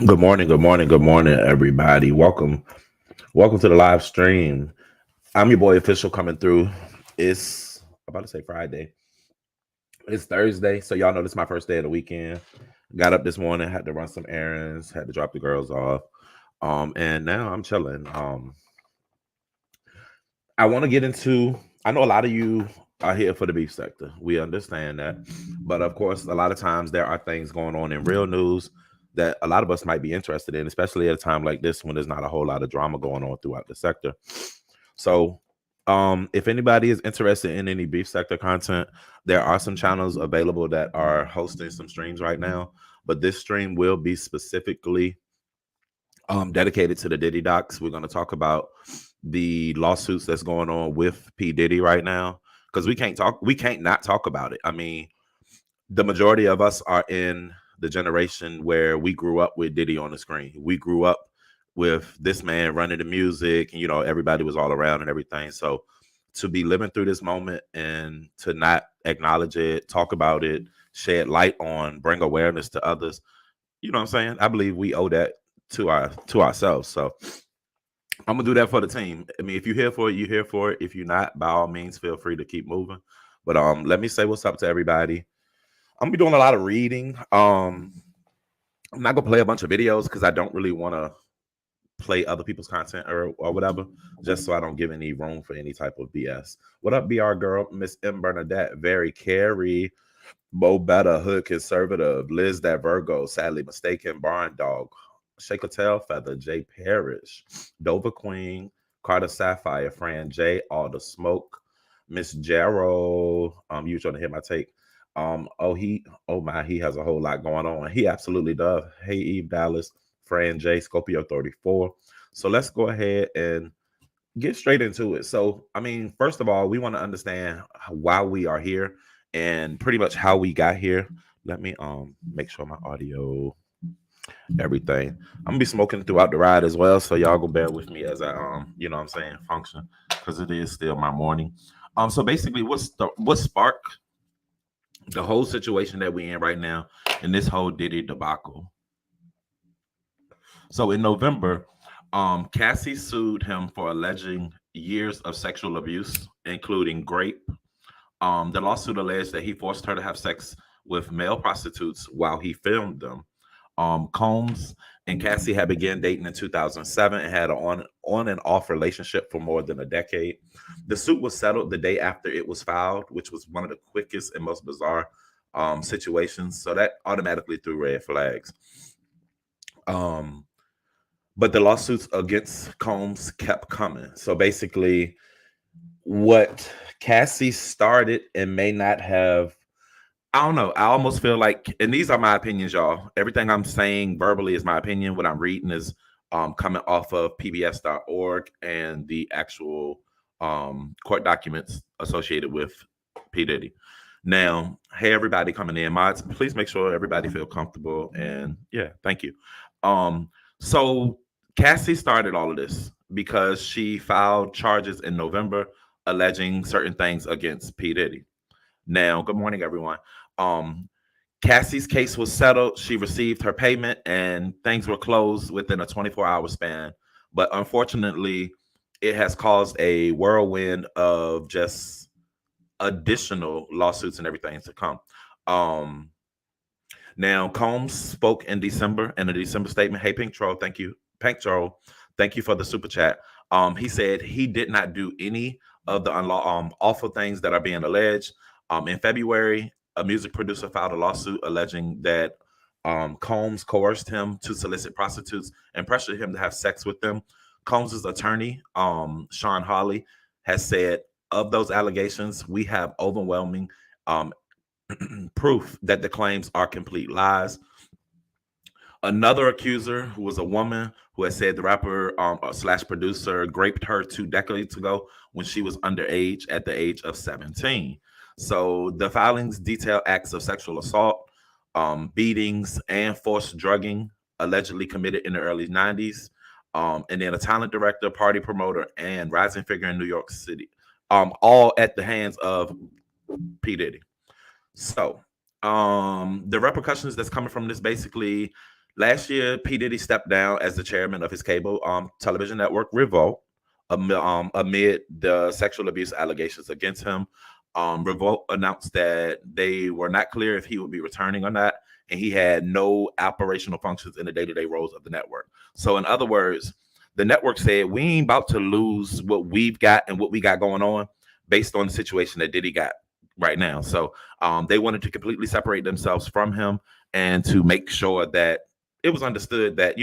Good morning, good morning, good morning, everybody. Welcome to the live stream. I'm your boy Official coming through. It's about to say Friday. It's Thursday, so y'all know this is my first day of the weekend. Got up this morning, had to run some errands, had to drop the girls off. And now I'm chilling. I want to get into. I know a lot of you are here for the beef sector. We understand that, but of course, a lot of times there are things going on in real news that a lot of us might be interested in, especially at a time like this when there's not a whole lot of drama going on throughout the sector. So, if anybody is interested in any beef sector content, there are some channels available that are hosting some streams right now. But this stream will be specifically dedicated to the Diddy docs. We're going to talk about the lawsuits that's going on with P. Diddy right now because we can't not talk about it. I mean, the majority of us are in the generation where we grew up with Diddy on the screen. We grew up with this man running the music, and everybody was all around and everything. So to be living through this moment and to not acknowledge it, talk about it, shed light on, bring awareness to others, you know what I'm saying? I believe we owe that to ourselves. So I'm gonna do that for the team. I mean, if you're here for it, you're here for it. If you're not, by all means, feel free to keep moving. But let me say what's up to everybody. I'm gonna be doing a lot of reading. I'm not gonna play a bunch of videos because I don't really want to play other people's content or whatever, just so I don't give any room for any type of BS. What up, BR girl, Miss M Bernadette, Very Carey, Bo Better, Hood Conservative, Liz That Virgo, Sadly Mistaken, Barn Dog, Shake a Tail Feather, Jay Parrish, Dover Queen, Carter Sapphire, Fran J, All the Smoke, Miss Jarrow. You trying to hit my take. He has a whole lot going on. He absolutely does. Hey Eve Dallas, Fran J, Scorpio 34. So let's go ahead and get straight into it. So, I mean, first of all, we want to understand why we are here and pretty much how we got here. Let me make sure my audio, everything. I'm gonna be smoking throughout the ride as well, so y'all go bear with me as I you know what I'm saying, function, because it is still my morning. So basically what sparked the whole situation that we in right now in this whole Diddy debacle. So in November, Cassie sued him for alleging years of sexual abuse, including rape. The lawsuit alleged that he forced her to have sex with male prostitutes while he filmed them. Combs and Cassie had begun dating in 2007 and had an on and off relationship for more than a decade. The suit was settled the day after it was filed, which was one of the quickest and most bizarre situations. So that automatically threw red flags. Um, but the lawsuits against Combs kept coming. So basically, what Cassie started and may not have, I don't know. I almost feel like, and these are my opinions, y'all. Everything I'm saying verbally is my opinion. What I'm reading is coming off of pbs.org and the actual court documents associated with P. Diddy. Now, hey, everybody coming in, mods, please make sure everybody feel comfortable. And yeah, thank you. So Cassie started all of this because she filed charges in November alleging certain things against P. Diddy. Now, good morning, everyone. Um, Cassie's case was settled. She received her payment and things were closed within a 24-hour span. But unfortunately, it has caused a whirlwind of just additional lawsuits and everything to come. Um, Now, Combs spoke in December in a December statement. Hey, Pink Troll, thank you. Pink Troll, thank you for the super chat. He said he did not do any of the awful things that are being alleged. In February, a music producer filed a lawsuit alleging that Combs coerced him to solicit prostitutes and pressured him to have sex with them. Combs's attorney, Sean Hawley, has said of those allegations, we have overwhelming um, proof that the claims are complete lies. Another accuser, who was a woman, who had said the rapper slash producer raped her 2 decades ago when she was underage at the age of 17. So the filings detail acts of sexual assault, beatings, and forced drugging allegedly committed in the early 90s. And then a talent director, party promoter, and rising figure in New York City, all at the hands of P. Diddy. So, the repercussions that's coming from this, basically, last year P Diddy stepped down as the chairman of his cable television network Revolt amid the sexual abuse allegations against him. Revolt announced that they were not clear if he would be returning or not, and he had no operational functions in the day-to-day roles of the network. So, in other words, the network said we ain't about to lose what we've got and what we got going on based on the situation that Diddy got right now. So they wanted to completely separate themselves from him and to make sure that it was understood that,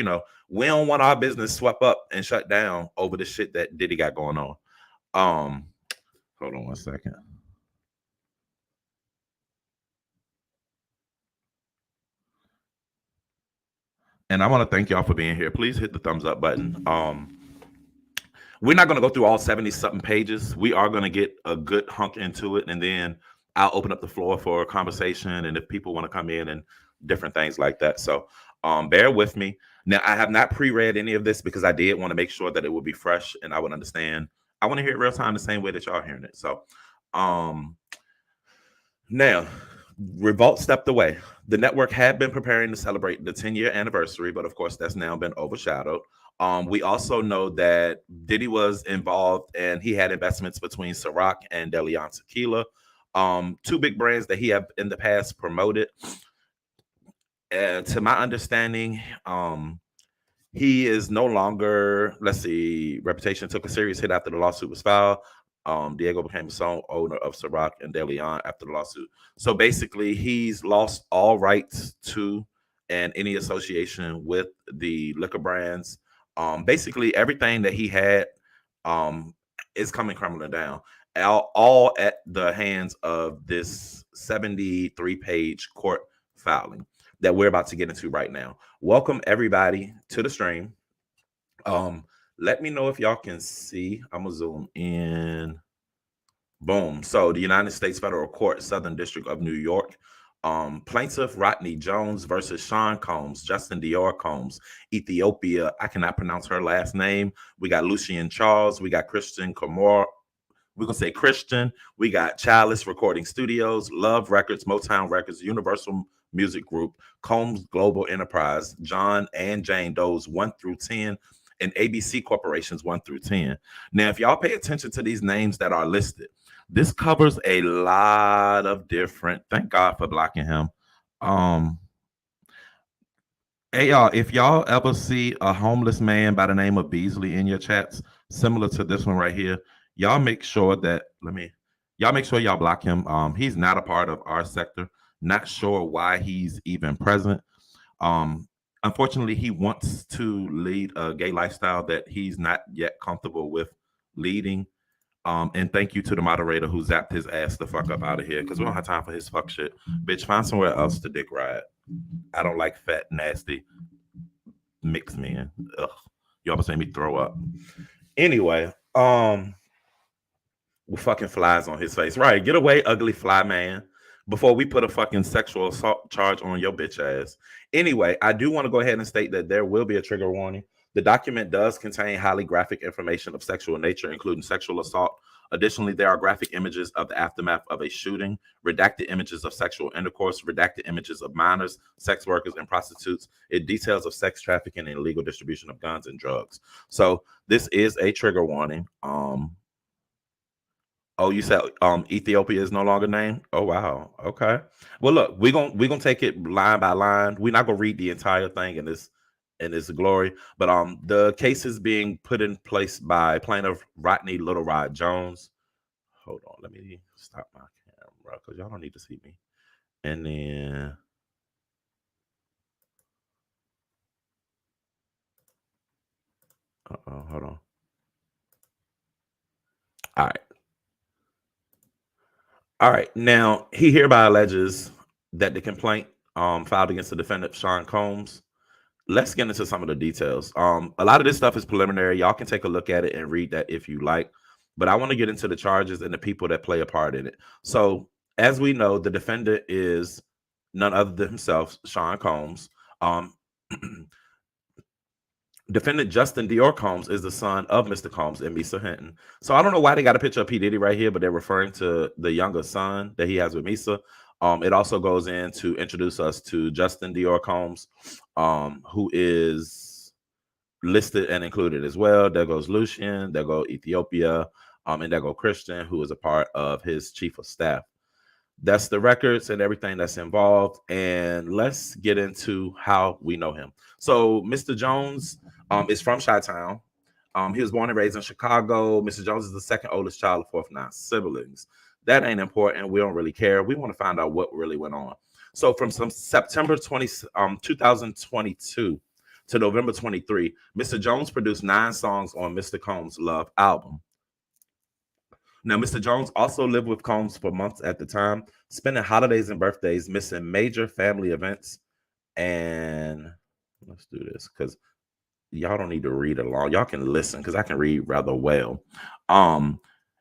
we don't want our business swept up and shut down over the shit that Diddy got going on. Um, Hold on one second. And I want to thank y'all for being here. Please hit the thumbs up button. We're not going to go through all 70 something pages. We are going to get a good hunk into it, and then I'll open up the floor for a conversation and if people want to come in and different things like that. So bear with me. Now, I have not pre-read any of this because I did want to make sure that it would be fresh and I would understand. I want to hear it real time the same way that y'all are hearing it. So now, Revolt stepped away. The network had been preparing to celebrate the 10-year anniversary, but of course, that's now been overshadowed. We also know that Diddy was involved and he had investments between Ciroc and De Leon Tequila, two big brands that he have in the past promoted. To my understanding, he is no longer, let's see, reputation took a serious hit after the lawsuit was filed. Diego became the sole owner of Ciroc and De Leon after the lawsuit. So basically, he's lost all rights to and any association with the liquor brands. Basically, everything that he had um, is coming crumbling down, all at the hands of this 73-page court filing that we're about to get into right now. Welcome everybody to the stream. Let me know if y'all can see. I'm gonna zoom in. Boom. So the United States Federal Court, Southern District of New York. Plaintiff Rodney Jones versus Sean Combs, Justin Dior Combs, Ethiopia. I cannot pronounce her last name. We got Lucian Charles. We got Christian Kamor. We're going to say Christian. We got Chalice Recording Studios, Love Records, Motown Records, Universal Music Group, Combs Global Enterprise, John and Jane Doe's 1 through 10, and ABC Corporations 1 through 10. Now, if y'all pay attention to these names that are listed, this covers a lot of different. Thank God for blocking him. Hey y'all, if y'all ever see a homeless man by the name of Beasley in your chats, similar to this one right here, y'all make sure that y'all make sure y'all block him. He's not a part of our sector. Not sure why he's even present. Um, Unfortunately, he wants to lead a gay lifestyle that he's not yet comfortable with leading. And thank you to the moderator who zapped his ass the fuck up out of here because we don't have time for his fuck shit. Bitch, find somewhere else to dick ride. I don't like fat, nasty mixed men. Ugh. You almost made me throw up. Anyway, with fucking flies on his face. Right. Get away, ugly fly man. Before we put a fucking sexual assault charge on your bitch ass. Anyway, I do want to go ahead and state that there will be a trigger warning. The document does contain highly graphic information of sexual nature, including sexual assault. Additionally, there are graphic images of the aftermath of a shooting, redacted images of sexual intercourse, redacted images of minors, sex workers, and prostitutes. It details of sex trafficking and illegal distribution of guns and drugs. So this is a trigger warning. Oh, you said Ethiopia is no longer named? Oh wow. Okay. Well, look, we're gonna take it line by line. We're not gonna read the entire thing in this glory, but the case is being put in place by plaintiff Rodney Little Rod Jones. Hold on, let me stop my camera because y'all don't need to see me. And then hold on. All right. All right. Now he hereby alleges that the complaint filed against the defendant Sean Combs. Let's get into some of the details. A lot of this stuff is preliminary. Y'all can take a look at it and read that if you like. But I want to get into the charges and the people that play a part in it. So, as we know, the defendant is none other than himself, Sean Combs. Um, Defendant Justin Dior Combs is the son of Mr. Combs and Misa Hinton. So I don't know why they got a picture of P. Diddy right here, but they're referring to the younger son that he has with Misa. It also goes in to introduce us to Justin Dior Combs, who is listed and included as well. There goes Lucian, there go Ethiopia, and there go Christian, who is a part of his chief of staff. That's the records and everything that's involved. And let's get into how we know him. So Mr. Jones is from Chi-Town. He was born and raised in Chicago. Mr. Jones is the second oldest child of 4 of 9 siblings. That ain't important. We don't really care. We want to find out what really went on. So from some September 2022 to November 23, Mr. Jones produced 9 songs on Mr. Combs' Love album. Now, Mr. Jones also lived with Combs for months at the time, spending holidays and birthdays, missing major family events. And let's do this because y'all don't need to read along. Y'all can listen because I can read rather well.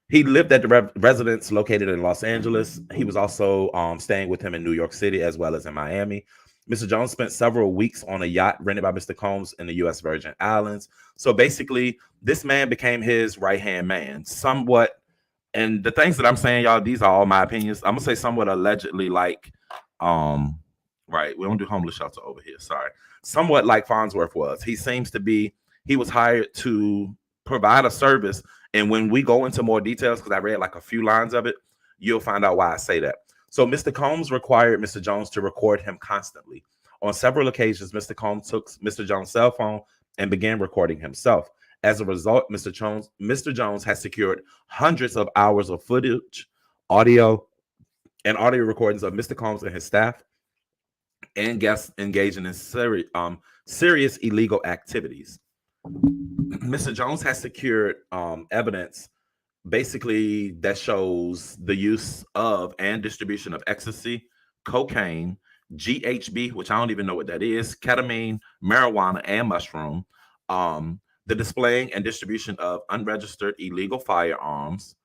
He lived at the residence located in Los Angeles. He was also staying with him in New York City as well as in Miami. Mr. Jones spent several weeks on a yacht rented by Mr. Combs in the U.S. Virgin Islands. So basically, this man became his right-hand man, somewhat. And the things that I'm saying, y'all, these are all my opinions. I'm gonna say somewhat allegedly like, right, we don't do homeless shelter over here. Sorry, somewhat like Farnsworth was. He seems to be. He was hired to provide a service, and when we go into more details, because I read like a few lines of it, you'll find out why I say that. So Mr. Combs required Mr. Jones to record him constantly. On several occasions, Mr. Combs took Mr. Jones' cell phone and began recording himself. As a result, Mr. Jones has secured hundreds of hours of footage, audio, and audio recordings of Mr. Combs and his staff and guests engaging in serious illegal activities. Mr. Jones has secured evidence basically that shows the use of and distribution of ecstasy, cocaine, GHB, which I don't even know what that is, ketamine, marijuana, and mushroom. The displaying and distribution of unregistered illegal firearms,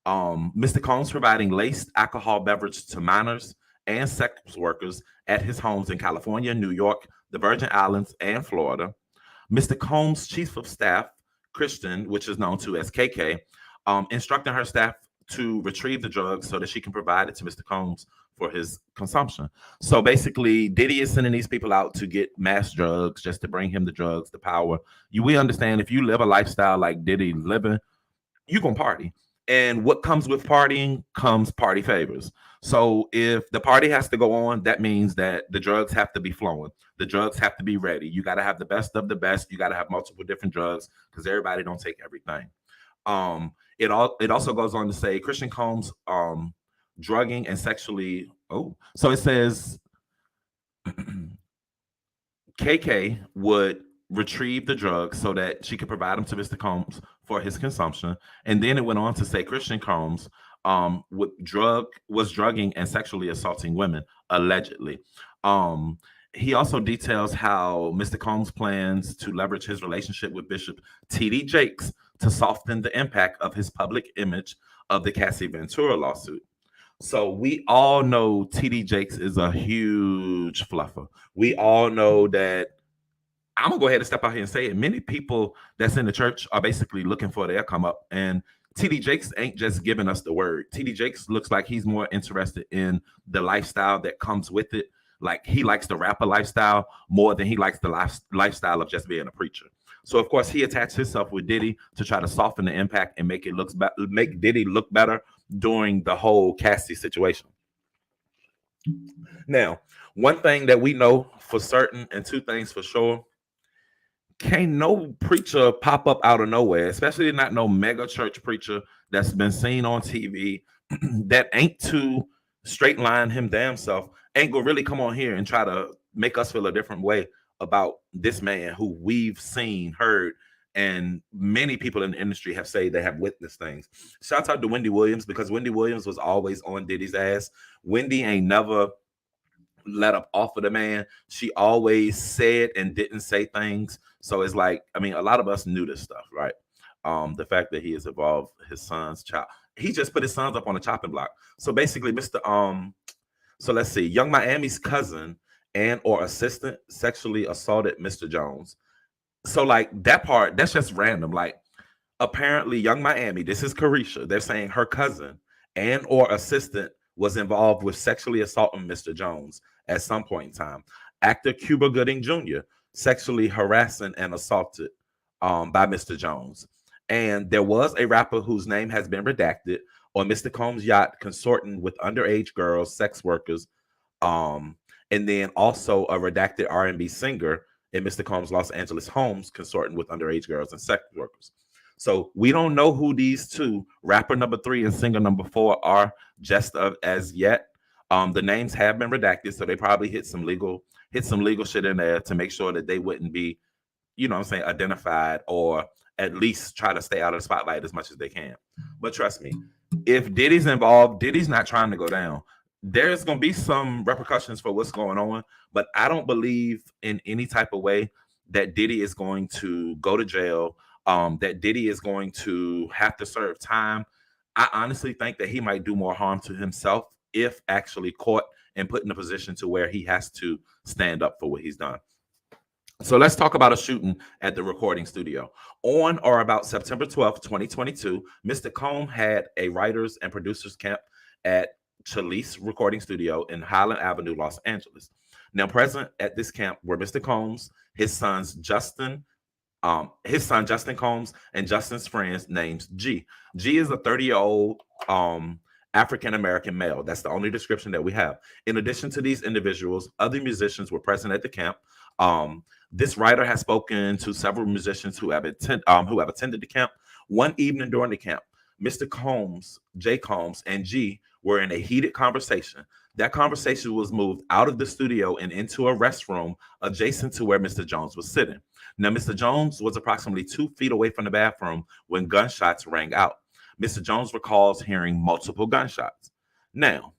Mr. Combs providing laced alcohol beverage to minors and sex workers at his homes in California, New York, the Virgin Islands, and Florida. Mr. Combs' chief of staff, Christian, which is known to as KK, instructing her staff to retrieve the drugs so that she can provide it to Mr. Combs for his consumption. So basically, Diddy is sending these people out to get mass drugs just to bring him the drugs, the power. We understand if you live a lifestyle like Diddy living, you gonna party. And what comes with partying comes party favors. So if the party has to go on, that means that the drugs have to be flowing. The drugs have to be ready. You got to have the best of the best. You got to have multiple different drugs because everybody don't take everything. It also goes on to say Christian Combs drugging and sexually. Oh, so it says KK would retrieve the drugs so that she could provide them to Mr. Combs for his consumption. And then it went on to say Christian Combs was drugging and sexually assaulting women, allegedly. Um, he also details how Mr. Combs plans to leverage his relationship with Bishop T.D. Jakes to soften the impact of his public image of the Cassie Ventura lawsuit. So we all know TD Jakes is a huge fluffer. We all know that. I'm gonna go ahead and step out here and say it. Many people that's in the church are basically looking for their come up, and TD Jakes ain't just giving us the word. TD Jakes looks like he's more interested in the lifestyle that comes with it. Like he likes the rapper lifestyle more than he likes the lifestyle of just being a preacher. So of course he attached himself with Diddy to try to soften the impact and make Diddy look better during the whole Cassie situation. Now, one thing that we know for certain and two things for sure, can't no preacher pop up out of nowhere, especially not no mega church preacher that's been seen on TV that ain't to straight line him damn self, ain't gonna really come on here and try to make us feel a different way about this man who we've seen, heard, and many people in the industry have said they have witnessed things. Shout out to Wendy Williams because Wendy Williams was always on Diddy's ass. Wendy ain't never let up off of the man. She always said and didn't say things. So it's like, I mean, a lot of us knew this stuff, right? The fact that he has involved his son's child. He just put his sons up on a chopping block. So basically, so let's see, Young Miami's cousin and or assistant sexually assaulted Mr. Jones. So like that part, that's just random. Like apparently Young Miami, this is Carisha, they're saying her cousin and or assistant was involved with sexually assaulting Mr. Jones at some point in time. Actor Cuba Gooding Jr. sexually harassing and assaulted by Mr. Jones. And there was a rapper whose name has been redacted on Mr. Combs' yacht consorting with underage girls, sex workers, um, and then also a redacted R&B singer in Mr. Combs' Los Angeles homes consorting with underage girls and sex workers. So we don't know who these two, rapper number 3 and singer number 4, are just as yet. The names have been redacted, so they probably hit some legal shit in there to make sure that they wouldn't be, you know what I'm saying, identified or at least try to stay out of the spotlight as much as they can. But trust me, if Diddy's involved, Diddy's not trying to go down. There's going to be some repercussions for what's going on, but I don't believe in any type of way that Diddy is going to go to jail, that Diddy is going to have to serve time. I honestly think that he might do more harm to himself if actually caught and put in a position to where he has to stand up for what he's done. So let's talk about a shooting at the recording studio. On or about September 12th, 2022, Mr. Combe had a writers and producers camp at Chalice Recording Studio in Highland Avenue, Los Angeles. Now, present at this camp were Mr. Combs, his son Justin Combs, and Justin's friends named G. G is a 30-year-old African American male. That's the only description that we have. In addition to these individuals, other musicians were present at the camp. This writer has spoken to several musicians who have attended the camp. One evening during the camp, Mr. Combs, J. Combs, and G were in a heated conversation. That conversation was moved out of the studio and into a restroom adjacent to where Mr. Jones was sitting. Now, Mr. Jones was approximately 2 feet away from the bathroom when gunshots rang out. Mr. Jones recalls hearing multiple gunshots. Now,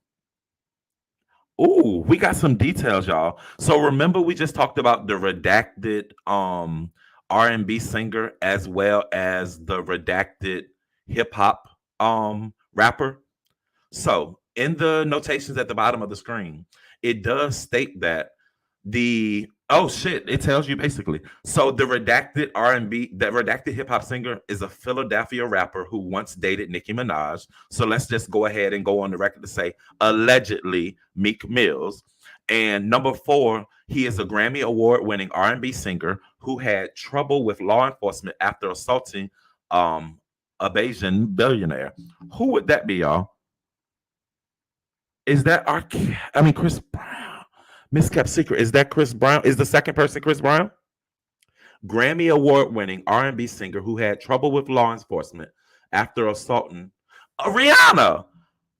ooh, we got some details, y'all. So remember, we just talked about the redacted R&B singer as well as the redacted hip hop rapper. So in the notations at the bottom of the screen, it does state that it tells you basically. So the redacted R&B, that redacted hip hop singer is a Philadelphia rapper who once dated Nicki Minaj. So let's just go ahead and go on the record to say allegedly Meek Mills. And number 4, he is a Grammy Award winning R&B singer who had trouble with law enforcement after assaulting a Bayesian billionaire. Who would that be, y'all? Is that Chris Brown? Miskept secret. Is that Chris Brown? Is the second person Chris Brown? Grammy Award-winning R&B singer who had trouble with law enforcement after assaulting Rihanna.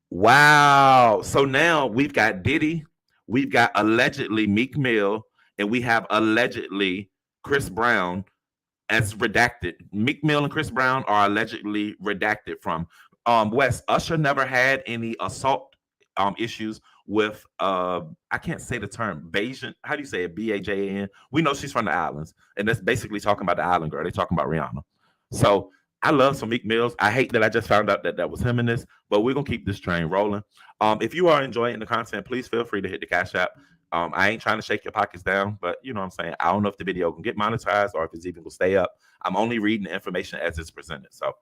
Wow. So now we've got Diddy, we've got allegedly Meek Mill, and we have allegedly Chris Brown as redacted. Meek Mill and Chris Brown are allegedly redacted from. West Usher never had any assault issues with I can't say the term Bajan. How do you say it? Bajan. We know she's from the islands, and that's basically talking about the island girl. They're talking about Rihanna. So I love some Meek Mills. I hate that I just found out that that was him in this, but we're gonna keep this train rolling. If you are enjoying the content, please feel free to hit the Cash App. I ain't trying to shake your pockets down, but you know what I'm saying. I don't know if the video can get monetized or if it's even gonna stay up. I'm only reading the information as it's presented. So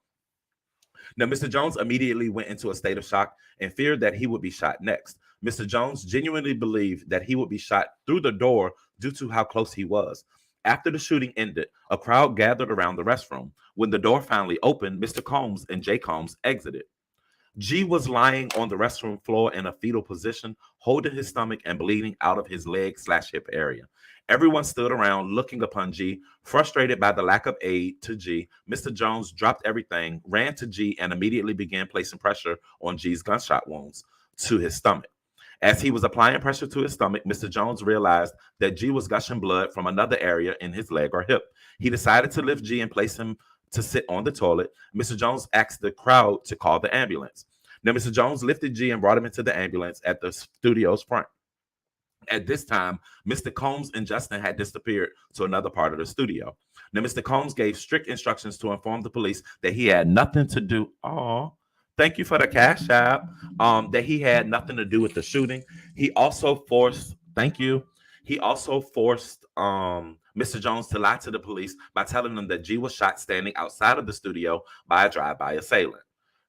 now, Mr. Jones immediately went into a state of shock and feared that he would be shot next. Mr. Jones genuinely believed that he would be shot through the door due to how close he was. After the shooting ended, a crowd gathered around the restroom. When the door finally opened, Mr. Combs and Jay Combs exited. G was lying on the restroom floor in a fetal position, holding his stomach and bleeding out of his leg/hip area. Everyone stood around looking upon G, frustrated by the lack of aid to G. Mr. Jones dropped everything, ran to G, and immediately began placing pressure on G's gunshot wounds to his stomach. As he was applying pressure to his stomach, Mr. Jones realized that G was gushing blood from another area in his leg or hip. He decided to lift G and place him to sit on the toilet. Mr. Jones asked the crowd to call the ambulance. Now, Mr. Jones lifted G and brought him into the ambulance at the studio's front. At this time, Mr. Combs and Justin had disappeared to another part of the studio. Now, Mr. Combs gave strict instructions to inform the police that he had nothing to do. Oh, thank you for the cash app. That he had nothing to do with the shooting. He also forced. Thank you. He also forced Mr. Jones to lie to the police by telling them that G was shot standing outside of the studio by a drive-by assailant.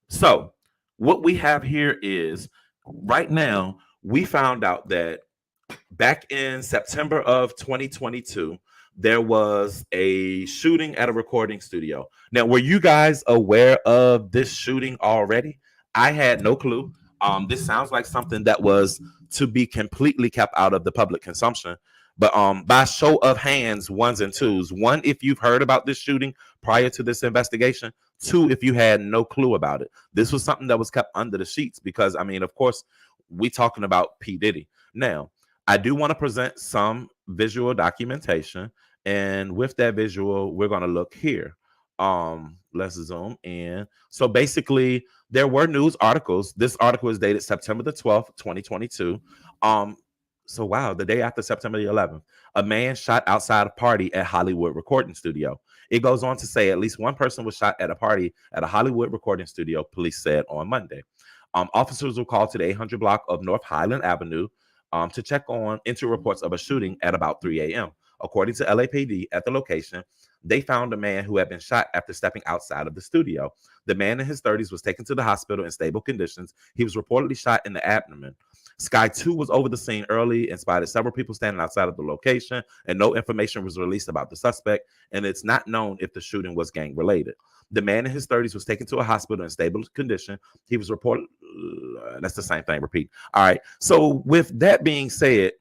So, what we have here is right now we found out that back in September of 2022, there was a shooting at a recording studio. Now, were you guys aware of this shooting already? I had no clue. This sounds like something that was to be completely kept out of the public consumption. But by show of hands, ones and twos. One, if you've heard about this shooting prior to this investigation. Two, if you had no clue about it. This was something that was kept under the sheets because, I mean, of course, we talking about P. Diddy. Now, I do want to present some visual documentation. And with that visual, we're going to look here. Let's zoom in. So basically, there were news articles. This article is dated September the 12th, 2022. So wow, the day after September the 11th, a man shot outside a party at Hollywood recording studio. It goes on to say at least one person was shot at a party at a Hollywood recording studio, police said on Monday. Officers were called to the 800 block of North Highland Avenue to check on into reports of a shooting at about 3 a.m. According to LAPD, at the location, they found a man who had been shot after stepping outside of the studio. The man in his 30s was taken to the hospital in stable conditions. He was reportedly shot in the abdomen. Sky 2 was over the scene early and spotted several people standing outside of the location, and no information was released about the suspect, and it's not known if the shooting was gang related. The man in his 30s was taken to a hospital in stable condition. He was reported, that's the same thing, repeat. All right. So, with that being said,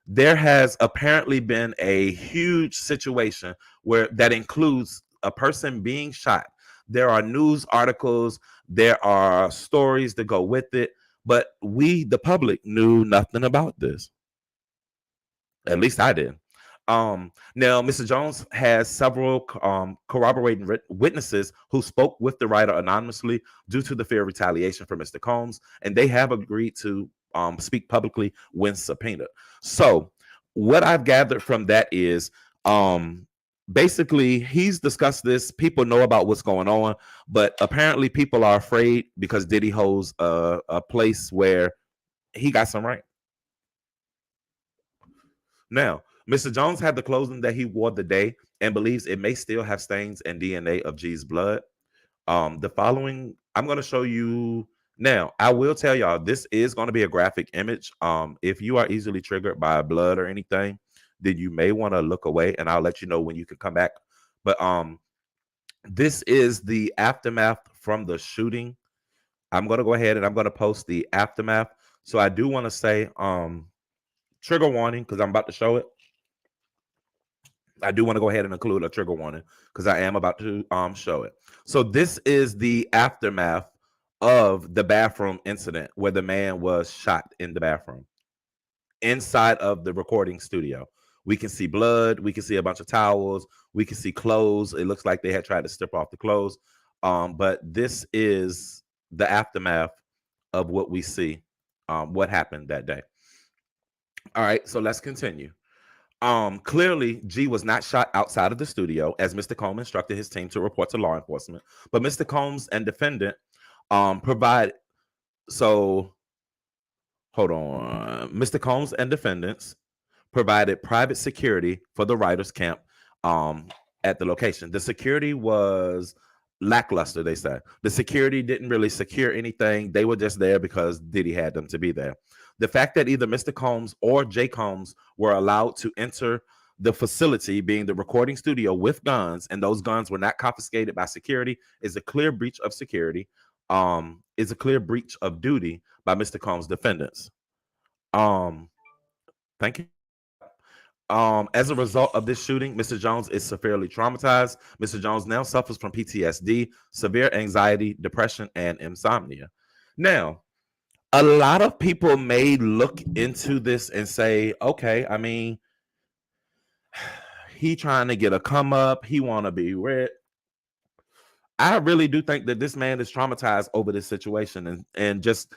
there has apparently been a huge situation where that includes a person being shot. There are news articles, there are stories that go with it, but we, the public, knew nothing about this. At least I did. Now, Mr. Jones has several corroborating witnesses who spoke with the writer anonymously due to the fear of retaliation from Mr. Combs, and they have agreed to speak publicly when subpoenaed. So, what I've gathered from that is basically he's discussed this. People know about what's going on, but apparently people are afraid because Diddy holds a place where he got some rank. Now, Mr. Jones had the clothing that he wore the day and believes it may still have stains and DNA of G's blood. The following, I'm going to show you now. I will tell y'all this is going to be a graphic image. If you are easily triggered by blood or anything, then you may want to look away, and I'll let you know when you can come back. But this is the aftermath from the shooting. I'm going to go ahead and I'm going to post the aftermath. So I do want to say trigger warning because I'm about to show it. I do want to go ahead and include a trigger warning because I am about to show it. So this is the aftermath of the bathroom incident where the man was shot in the bathroom inside of the recording studio. We can see blood. We can see a bunch of towels. We can see clothes. It looks like they had tried to strip off the clothes. But this is the aftermath of what we see, what happened that day. All right, so let's continue. Clearly, G was not shot outside of the studio, as Mr. Combs instructed his team to report to law enforcement. But Mr. Combs and defendant provide so hold on. Mr. Combs and defendants provided private security for the writers' camp um, at the location. The security was lackluster, they said. The security didn't really secure anything. They were just there because Diddy had them to be there. The fact that either Mr. Combs or Jay Combs were allowed to enter the facility, being the recording studio, with guns, and those guns were not confiscated by security, is a clear breach of security, is a clear breach of duty by Mr. Combs' defendants. Um, Thank you. As a result of this shooting, Mr. Jones is severely traumatized. Mr. Jones now suffers from PTSD, severe anxiety, depression, and insomnia. Now, a lot of people may look into this and say, okay, I mean, he trying to get a come up, he want to be rich. I really do think that this man is traumatized over this situation, and just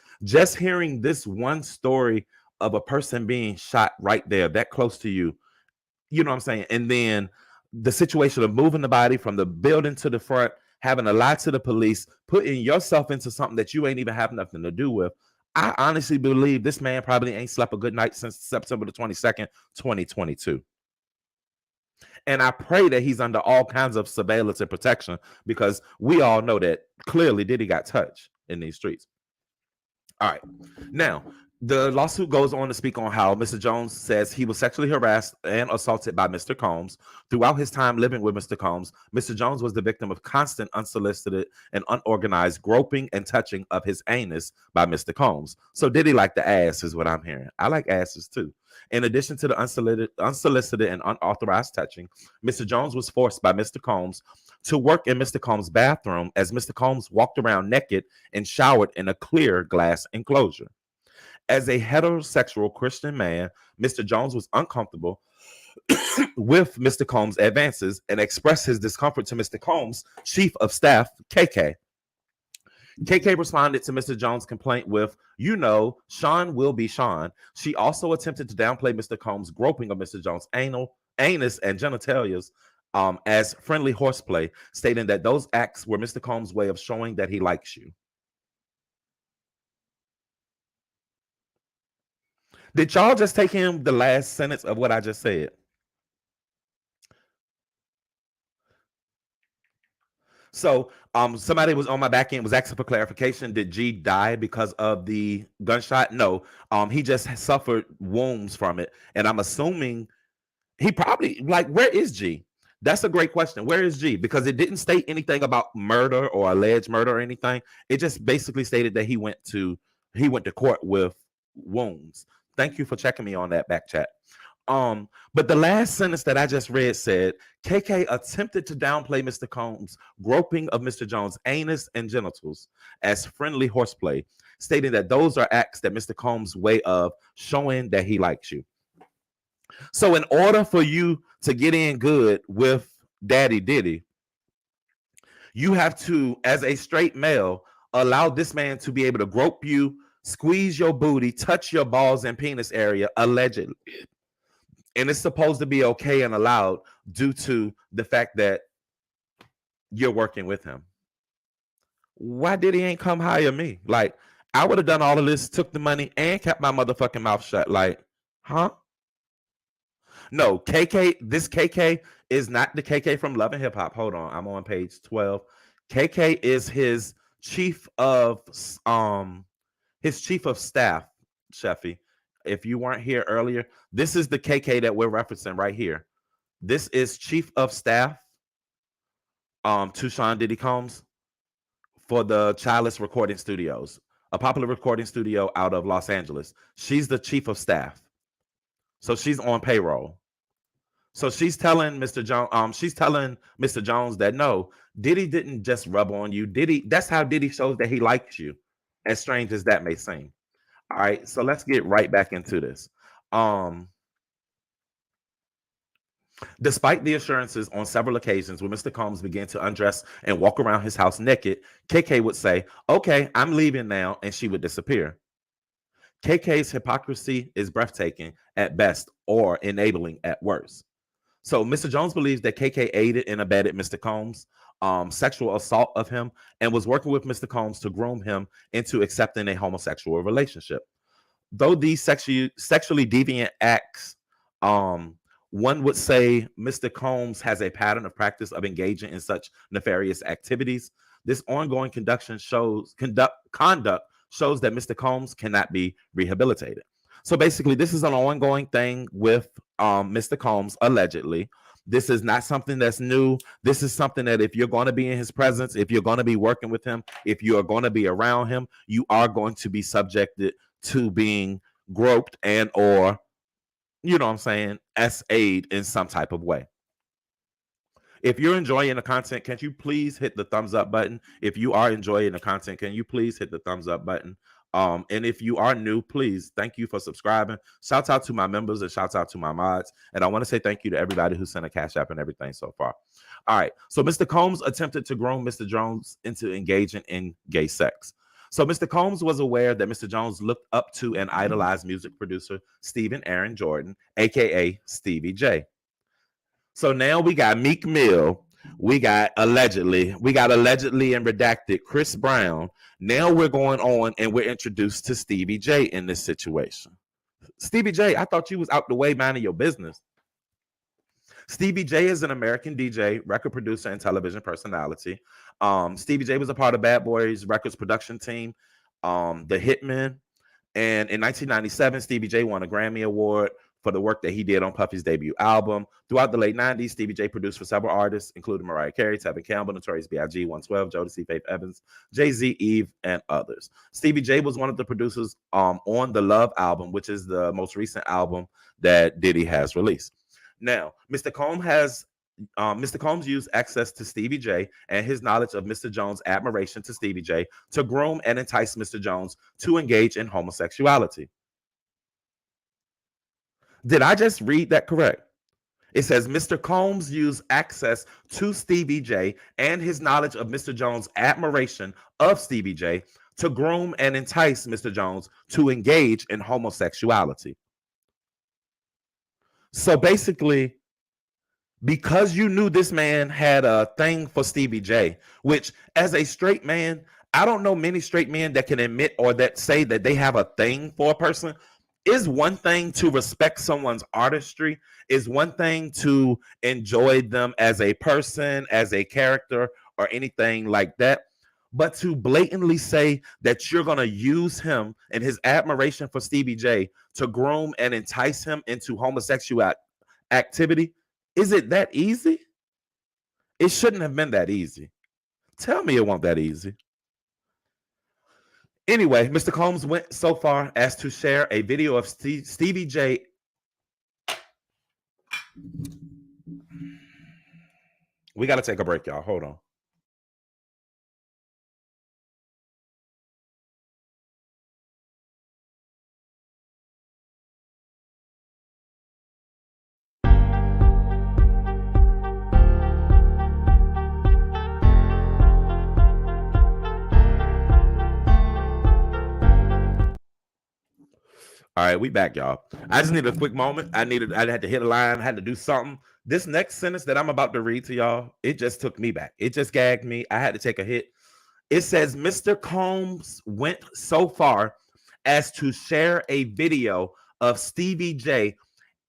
hearing this one story of a person being shot right there, that close to you, you know what I'm saying? And then the situation of moving the body from the building to the front, having to lie to the police, putting yourself into something that you ain't even have nothing to do with. I honestly believe this man probably ain't slept a good night since September the 22nd, 2022. And I pray that he's under all kinds of surveillance and protection, because we all know that clearly Diddy got touched in these streets. All right. Now, the lawsuit goes on to speak on how Mr. Jones says he was sexually harassed and assaulted by Mr. Combs. Throughout his time living with Mr. Combs, Mr. Jones was the victim of constant, unsolicited, and unorganized groping and touching of his anus by Mr. Combs. So Diddy like the ass is what I'm hearing. I like asses too. In addition to the unsolicited and unauthorized touching, Mr. Jones was forced by Mr. Combs to work in Mr. Combs' bathroom as Mr. Combs walked around naked and showered in a clear glass enclosure. As a heterosexual Christian man, Mr. Jones was uncomfortable with Mr. Combs' advances and expressed his discomfort to Mr. Combs' chief of staff, KK. KK responded to Mr. Jones' complaint with, you know, Sean will be Sean. She also attempted to downplay Mr. Combs' groping of Mr. Jones' anus and genitalias as friendly horseplay, stating that those acts were Mr. Combs' way of showing that he likes you. Did y'all just take him the last sentence of what I just said? So somebody was on my back end, was asking for clarification. Did G die because of the gunshot? No. He just suffered wounds from it. And I'm assuming he probably, like, where is G? That's a great question. Where is G? Because it didn't state anything about murder or alleged murder or anything. It just basically stated that he went to court with wounds. Thank you for checking me on that back chat. But the last sentence that I just read said, KK attempted to downplay Mr. Combs' groping of Mr. Jones' anus and genitals as friendly horseplay, stating that those are acts that Mr. Combs' way of showing that he likes you. So in order for you to get in good with Daddy Diddy, you have to, as a straight male, allow this man to be able to grope you, squeeze your booty, touch your balls and penis area, allegedly. And it's supposed to be okay and allowed due to the fact that you're working with him. Why did he ain't come hire me? Like, I would have done all of this, took the money, and kept my motherfucking mouth shut. Like, huh? No, KK, this KK is not the KK from Love and Hip Hop. Hold on, I'm on page 12. KK is his chief of staff, Sheffy. If you weren't here earlier, this is the KK that we're referencing right here. This is chief of staff to Sean Diddy Combs for the Childless Recording Studios, a popular recording studio out of Los Angeles. She's the chief of staff. So she's on payroll. So she's telling Mr. Jones, she's telling Mr. Jones that no, Diddy didn't just rub on you. Diddy, that's how Diddy shows that he likes you, as strange as that may seem. All right, so let's get right back into this. Um, Despite the assurances on several occasions when Mr. Combs began to undress and walk around his house naked, KK would say, "Okay, I'm leaving now," and she would disappear. KK's hypocrisy is breathtaking at best or enabling at worst. So Mr. Jones believes that KK aided and abetted Mr. Combs' sexual assault of him and was working with Mr. Combs to groom him into accepting a homosexual relationship. Though these sexually deviant acts, um, one would say Mr. Combs has a pattern of practice of engaging in such nefarious activities. This ongoing conduct shows that Mr. Combs cannot be rehabilitated. So basically, this is an ongoing thing with Mr. Combs, allegedly. This is not something that's new. This is something that if you're going to be in his presence, if you're going to be working with him, if you are going to be around him, you are going to be subjected to being groped and or, you know what I'm saying, as aid in some type of way. If you're enjoying the content, can you please hit the thumbs up button? If you are enjoying the content, can you please hit the thumbs up button? And if you are new, please, thank you for subscribing. Shout out to my members and shout out to my mods. And I want to say thank you to everybody who sent a cash app and everything so far. All right. So Mr. Combs attempted to groom Mr. Jones into engaging in gay sex. So Mr. Combs was aware that Mr. Jones looked up to and idolized music producer Stephen Aaron Jordan, aka Stevie J. So now we got Meek Mill, we got allegedly and redacted Chris Brown. Now we're going on and we're introduced to Stevie J in this situation. Stevie J, I thought you was out the way minding your business. Stevie J is an American DJ, record producer, and television personality. Stevie J was a part of Bad Boys Records production team, The Hitmen. And in 1997, Stevie J won a Grammy Award for the work that he did on Puffy's debut album. Throughout the late 90s, Stevie J produced for several artists, including Mariah Carey, Tevin Campbell, Notorious B.I.G., 112, Jodeci, Faith Evans, Jay-Z, Eve, and others. Stevie J was one of the producers on the Love album, which is the most recent album that Diddy has released. Now, Mr. Combs used access to Stevie J and his knowledge of Mr. Jones' admiration to Stevie J to groom and entice Mr. Jones to engage in homosexuality. Did I just read that correct? It says Mr. Combs used access to Stevie J and his knowledge of Mr. Jones' admiration of Stevie J to groom and entice Mr. Jones to engage in homosexuality. So basically, because you knew this man had a thing for Stevie J, which as a straight man, I don't know many straight men that can admit or that say that they have a thing for a person. Is one thing to respect someone's artistry, is one thing to enjoy them as a person, as a character, or anything like that. But to blatantly say that you're going to use him and his admiration for Stevie J to groom and entice him into homosexual activity, is it that easy? It shouldn't have been that easy. Tell me it wasn't that easy. Anyway, Mr. Combs went so far as to share a video of Stevie J. We got to take a break, y'all. Hold on. All right, we back, y'all. I just needed a quick moment. I had to hit a line, I had to do something. This next sentence that I'm about to read to y'all, it just took me back. It just gagged me. I had to take a hit. It says Mr. Combs went so far as to share a video of Stevie J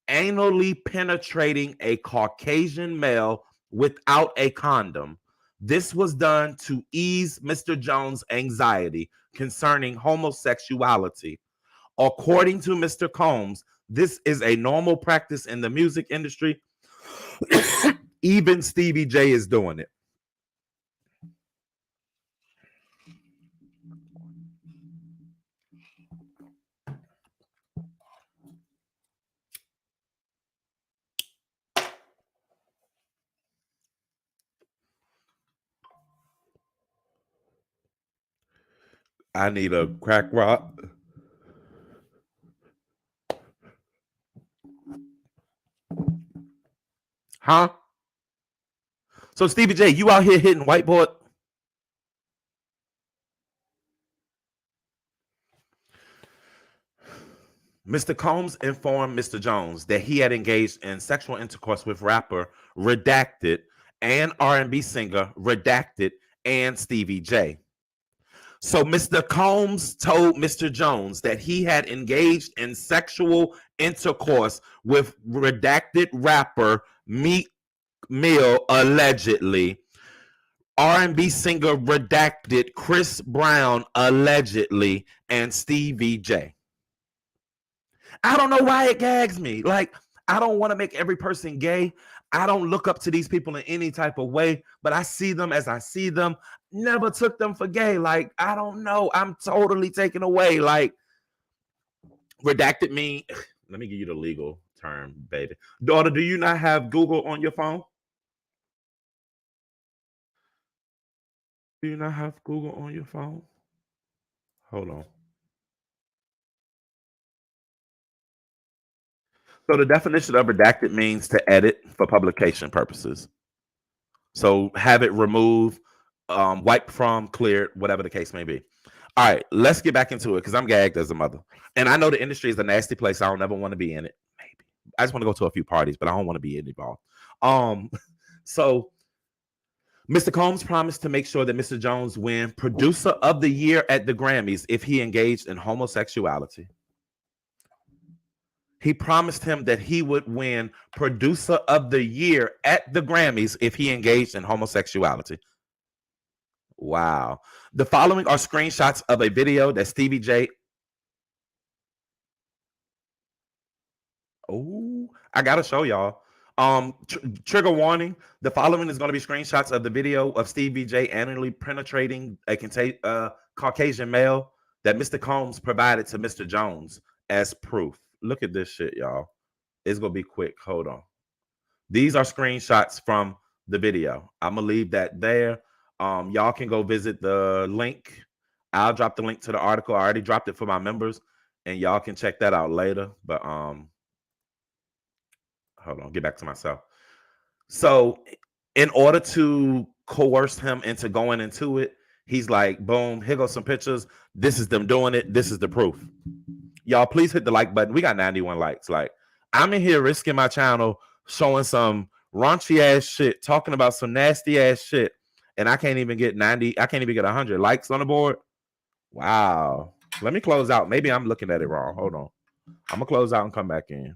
anally penetrating a Caucasian male without a condom. This was done to ease Mr. Jones' anxiety concerning homosexuality. According to Mr. Combs, this is a normal practice in the music industry. Even Stevie J is doing it. I need a crack rock. Huh? So Stevie J, you out here hitting whiteboard? Mr. Combs informed Mr. Jones that he had engaged in sexual intercourse with rapper Redacted and R&B singer Redacted and Stevie J. So Mr. Combs told Mr. Jones that he had engaged in sexual intercourse with Redacted rapper Meek Mill allegedly. R&B singer Redacted Chris Brown allegedly, and Stevie J. I don't know why it gags me. Like, I don't want to make every person gay. I don't look up to these people in any type of way, but I see them as I see them. Never took them for gay. Like, I don't know. I'm totally taken away. Like, redacted me. Let me give you the legal term, baby. Daughter, do you not have Google on your phone? Do you not have Google on your phone? Hold on. So the definition of redacted means to edit for publication purposes. So have it removed, wiped from, cleared, whatever the case may be. All right, let's get back into it because I'm gagged as a mother. And I know the industry is a nasty place. I don't ever want to be in it. Maybe. I just want to go to a few parties, but I don't want to be involved. So Mr. Combs promised to make sure that Mr. Jones win Producer of the Year at the Grammys if he engaged in homosexuality. He promised him that he would win Producer of the Year at the Grammys if he engaged in homosexuality. Wow. The following are screenshots of a video that Stevie J. Oh, I gotta show y'all. Trigger warning: the following is going to be screenshots of the video of Stevie J anally penetrating a Caucasian male that Mr. Combs provided to Mr. Jones as proof. Look at this shit, y'all. It's gonna be quick. Hold on. These are screenshots from the video. I'm gonna leave that there. Y'all can go visit the link. I'll drop the link to the article. I already dropped it for my members, and y'all can check that out later. But hold on, get back to myself. So, in order to coerce him into going into it, he's like, boom, here goes some pictures. This is them doing it. This is the proof. Y'all, please hit the like button. We got 91 likes. Like, I'm in here risking my channel, showing some raunchy ass shit, talking about some nasty ass shit, and I can't even get 90. I can't even get 100 likes on the board. Wow. Let me close out. Maybe I'm looking at it wrong. Hold on. I'm gonna close out and come back in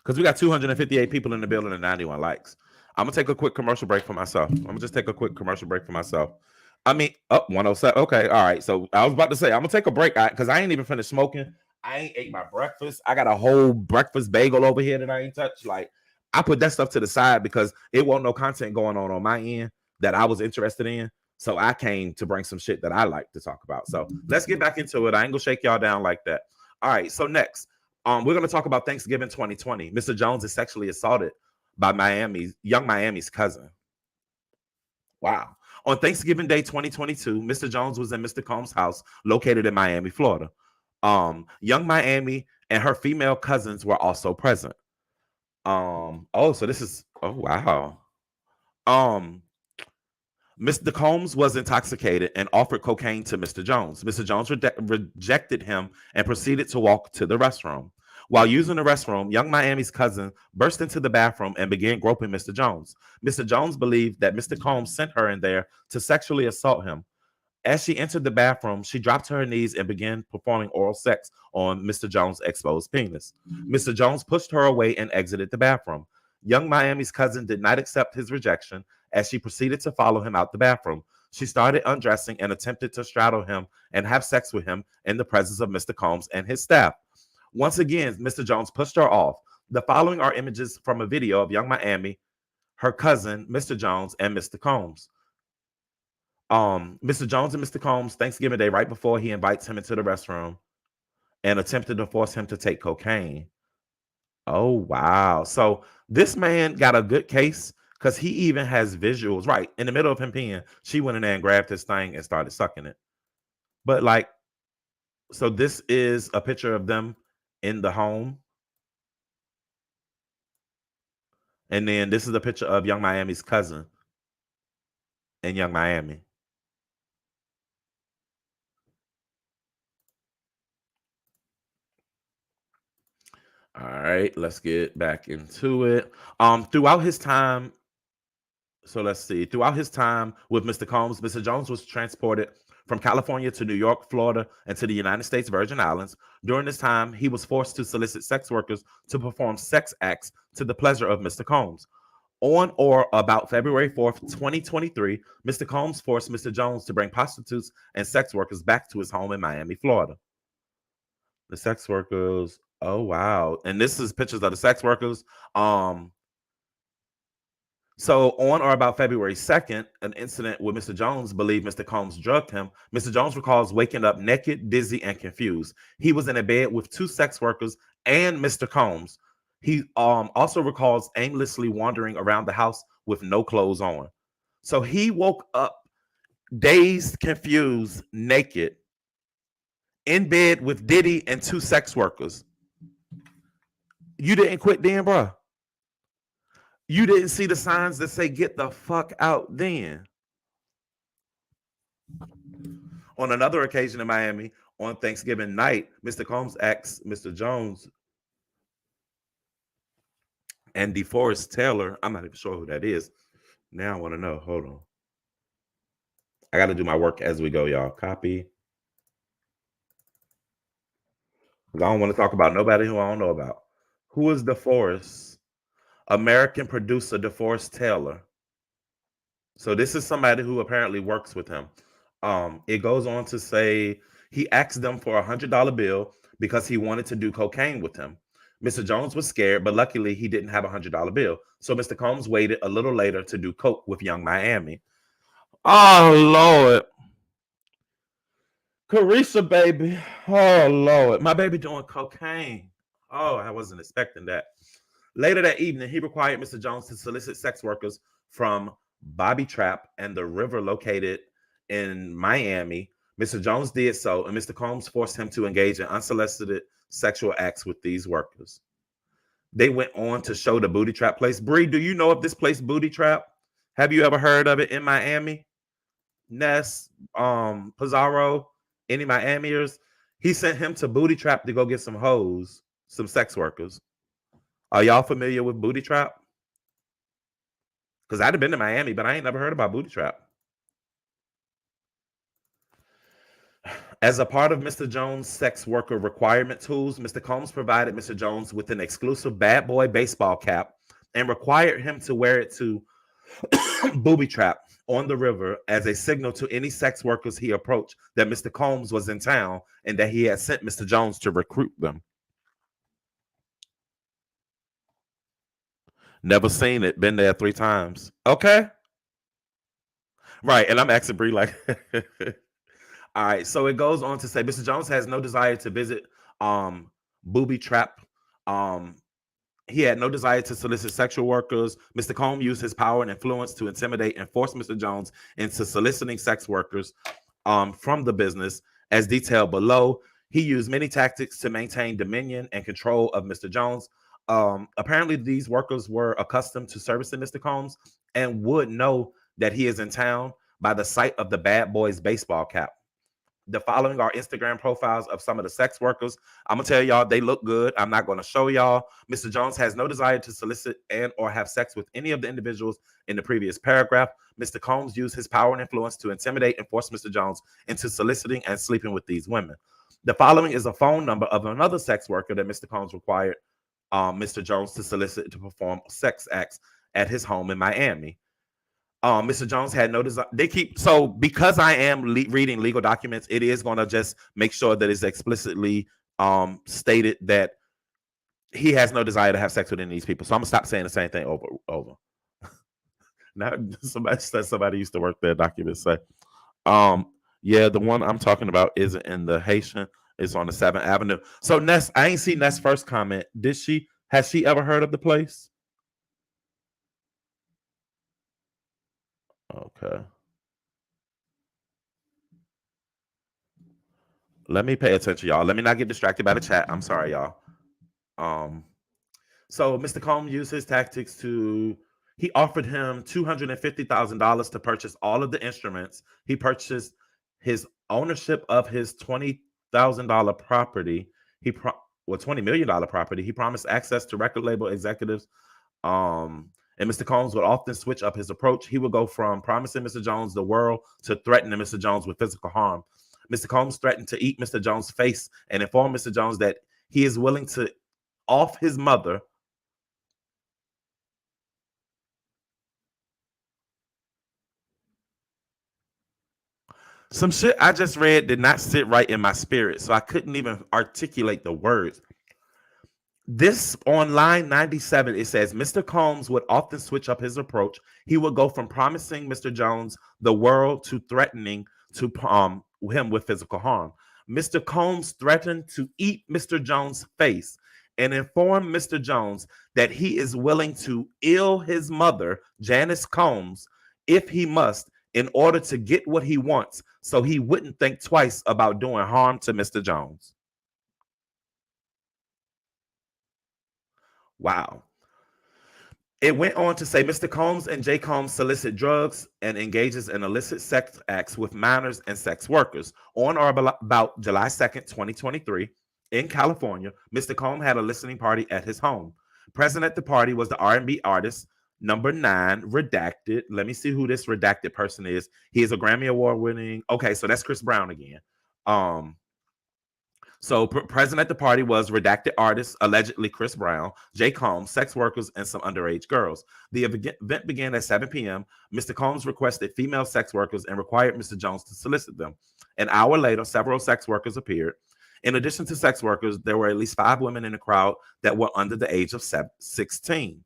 because we got 258 people in the building and 91 likes. I'm gonna take a quick commercial break for myself. I'm gonna just take a quick commercial break for myself. I mean, 107. Okay, all right. So I was about to say I'm gonna take a break because I ain't even finished smoking. I ain't ate my breakfast. I got a whole breakfast bagel over here that I ain't touched. Like, I put that stuff to the side because it wasn't no content going on my end that I was interested in. So I came to bring some shit that I like to talk about. So let's get back into it. I ain't gonna shake y'all down like that. All right. So next, we're gonna talk about Thanksgiving 2020. Mr. Jones is sexually assaulted by young Miami's cousin. Wow. On Thanksgiving Day 2022, Mr. Jones was in Mr. Combs' house located in Miami, Florida. Young Miami and her female cousins were also present. So this is wow. Mr. Combs was intoxicated and offered cocaine to Mr. Jones. Mr. Jones rejected him and proceeded to walk to the restroom. While using the restroom, young Miami's cousin burst into the bathroom and began groping Mr. Jones. Mr. Jones believed that Mr. Combs sent her in there to sexually assault him. As she entered the bathroom, she dropped to her knees and began performing oral sex on Mr. Jones' exposed penis. Mr. Jones pushed her away and exited the bathroom. Young Miami's cousin did not accept his rejection as she proceeded to follow him out the bathroom. She started undressing and attempted to straddle him and have sex with him in the presence of Mr. Combs and his staff. Once again, Mr. Jones pushed her off. The following are images from a video of young Miami, her cousin, Mr. Jones, and Mr. Combs. Mr. Jones and Mr. Combs, Thanksgiving Day, right before he invites him into the restroom and attempted to force him to take cocaine. Oh, wow. So this man got a good case Because he even has visuals, right? In the middle of him peeing, she went in there and grabbed his thing and started sucking it. But like, so this is a picture of them in the home. And then this is a picture of Young Miami's cousin in Young Miami. All right, let's get back into it. Throughout his time, so let's see. Throughout his time with Mr. Combs, Mr. Jones was transported from California to New York, Florida, and to the United States Virgin Islands. During this time, he was forced to solicit sex workers to perform sex acts to the pleasure of Mr. Combs. On or about February 4th, 2023, Mr. Combs forced Mr. Jones to bring prostitutes and sex workers back to his home in Miami, Florida. The sex workers, oh wow. And this is pictures of the sex workers. So on or about February 2nd, an incident where Mr. Jones believed Mr. Combs drugged him. Mr. Jones recalls waking up naked, dizzy, and confused. He was in a bed with two sex workers and Mr. Combs. He also recalls aimlessly wandering around the house with no clothes on. So he woke up dazed, confused, naked, in bed with Diddy and two sex workers. You didn't quit then, bro. You didn't see the signs that say get the fuck out then. On another occasion in Miami, on Thanksgiving night, Mr. Combs asked Mr. Jones and DeForest Taylor, I'm not even sure who that is. Now I want to know. Hold on. I got to do my work as we go, y'all. Copy. I don't want to talk about nobody who I don't know about. Who is DeForest? American producer DeForest Taylor. So this is somebody who apparently works with him. It goes on to say he asked them for $100 bill because he wanted to do cocaine with him. Mr. Jones was scared, but luckily he didn't have $100 bill. So Mr. Combs waited a little later to do coke with Young Miami. Oh Lord. Carisha, baby. Oh Lord. My baby doing cocaine. Oh, I wasn't expecting that. Later that evening, he required Mr. Jones to solicit sex workers from Bobby Trap and the river located in Miami. Mr. Jones did so, and Mr. Combs forced him to engage in unsolicited sexual acts with these workers. They went on to show the booty trap place. Bree, do you know of this place, Booty Trap? Have you ever heard of it in Miami? Ness, Pizarro, any Miamiers? He sent him to Booty Trap to go get some hoes, some sex workers. Are y'all familiar with Booty Trap? Because I'd have been to Miami, but I ain't never heard about Booty Trap. As a part of Mr. Jones' sex worker requirement tools, Mr. Combs provided Mr. Jones with an exclusive bad boy baseball cap and required him to wear it to Booby Trap on the river as a signal to any sex workers he approached that Mr. Combs was in town and that he had sent Mr. Jones to recruit them. Never seen it. Been there 3 times. Okay. Right. And I'm asking Bree like, all right. So it goes on to say Mr. Jones has no desire to visit Booby Trap. He had no desire to solicit sexual workers. Mr. Combs used his power and influence to intimidate and force Mr. Jones into soliciting sex workers from the business. As detailed below, he used many tactics to maintain dominion and control of Mr. Jones. Apparently, these workers were accustomed to servicing Mr. Combs and would know that he is in town by the sight of the bad boy's baseball cap. The following are Instagram profiles of some of the sex workers. I'm gonna tell y'all they look good. I'm not gonna show y'all. Mr. Jones has no desire to solicit and or have sex with any of the individuals in the previous paragraph. Mr. Combs used his power and influence to intimidate and force Mr. Jones into soliciting and sleeping with these women. The following is a phone number of another sex worker that Mr. Combs required Mr. Jones to solicit to perform sex acts at his home in Miami. Mr. Jones had no desire. They keep so because I am reading legal documents, it is going to just make sure that it's explicitly stated that he has no desire to have sex with any of these people. So I'm gonna stop saying the same thing over. Now somebody used to work there. Documents say, yeah, the one I'm talking about isn't in the Haitian. It's on the 7th Avenue. So Ness, I ain't seen Ness' first comment. Has she ever heard of the place? Okay. Let me pay attention, y'all. Let me not get distracted by the chat. I'm sorry, y'all. Um, so Mr. Combs used his tactics to he offered him $250,000 to purchase all of the instruments. He purchased his ownership of his $20,000 property. $20 million property. He promised access to record label executives. And Mr. Combs would often switch up his approach. He would go from promising Mr. Jones the world to threatening Mr. Jones with physical harm. Mr. Combs threatened to eat Mr. Jones' face and inform Mr. Jones that he is willing to off his mother. Some shit I just read did not sit right in my spirit, so I couldn't even articulate the words. This on line 97, it says Mr. Combs would often switch up his approach. He would go from promising Mr. Jones the world to threatening to him with physical harm. Mr. Combs threatened to eat Mr. Jones' face and inform Mr. Jones that he is willing to ill his mother, Janice Combs, if he must, in order to get what he wants, so he wouldn't think twice about doing harm to Mr. Jones. Wow. It went on to say Mr. Combs and J. Combs solicit drugs and engages in illicit sex acts with minors and sex workers. On or about July 2nd, 2023, in California, Mr. Combs had a listening party at his home. Present at the party was the R&B artist number 9, Redacted. Let me see who this redacted person is. He is a Grammy Award winning. Okay, so that's Chris Brown again. So present at the party was redacted artist, allegedly Chris Brown, Jay Combs, sex workers, and some underage girls. The event began at 7 p.m. Mr. Combs requested female sex workers and required Mr. Jones to solicit them. An hour later, several sex workers appeared. In addition to sex workers, there were at least 5 women in the crowd that were under the age of 16.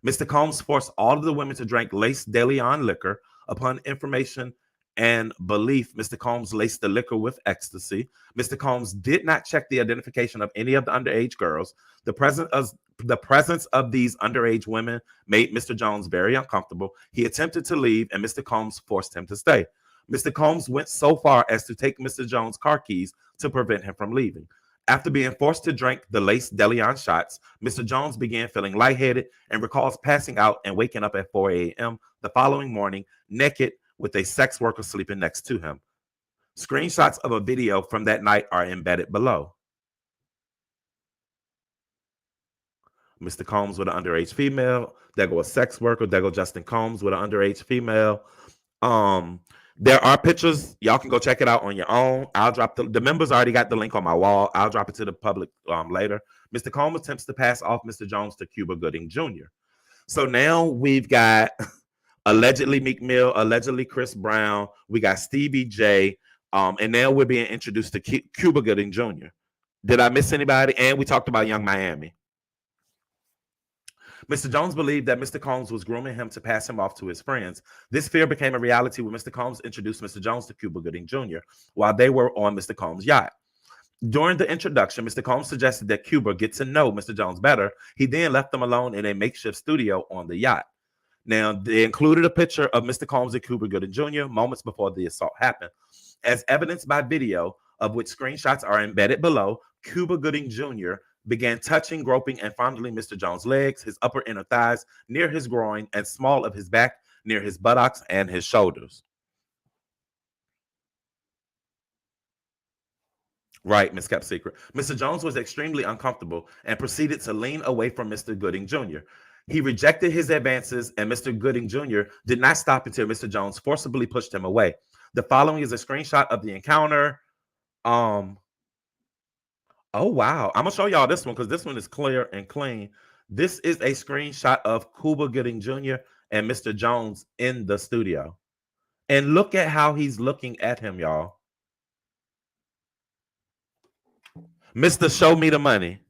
Mr. Combs forced all of the women to drink Lace de Leon liquor. Upon information and belief, Mr. Combs laced the liquor with ecstasy. Mr. Combs did not check the identification of any of the underage girls. The presence of these underage women made Mr. Jones very uncomfortable. He attempted to leave, and Mr. Combs forced him to stay. Mr. Combs went so far as to take Mr. Jones' car keys to prevent him from leaving. After being forced to drink the Lace de Leon shots, Mr. Jones began feeling lightheaded and recalls passing out and waking up at 4 a.m. the following morning, naked, with a sex worker sleeping next to him. Screenshots of a video from that night are embedded below. Mr. Combs with an underage female. There go a sex worker. There go Justin Combs with an underage female. There are pictures. Y'all can go check it out on your own. I'll drop the members already got the link on my wall. I'll drop it to the public later. Mr. Combs attempts to pass off Mr. Jones to Cuba Gooding Jr. So now we've got allegedly Meek Mill, allegedly Chris Brown. We got Stevie J, and now we're being introduced to Cuba Gooding Jr. Did I miss anybody? And we talked about Young Miami. Mr. Jones believed that Mr. Combs was grooming him to pass him off to his friends. This fear became a reality when Mr. Combs introduced Mr. Jones to Cuba Gooding Jr. while they were on Mr. Combs' yacht. During the introduction, Mr. Combs suggested that Cuba get to know Mr. Jones better. He then left them alone in a makeshift studio on the yacht. Now, they included a picture of Mr. Combs and Cuba Gooding Jr. moments before the assault happened. As evidenced by video, of which screenshots are embedded below, Cuba Gooding Jr. began touching, groping, and fondling Mr. Jones' legs, his upper inner thighs, near his groin, and small of his back, near his buttocks and his shoulders. Right, Miss Kept Secret. Mr. Jones was extremely uncomfortable and proceeded to lean away from Mr. Gooding Jr. He rejected his advances, and Mr. Gooding Jr. did not stop until Mr. Jones forcibly pushed him away. The following is a screenshot of the encounter. Oh wow, I'm gonna show y'all this one because this one is clear and clean. This is a screenshot of Cuba Gooding Jr. and Mr. Jones in the studio, and look at how he's looking at him, y'all. Mr. Show Me the Money.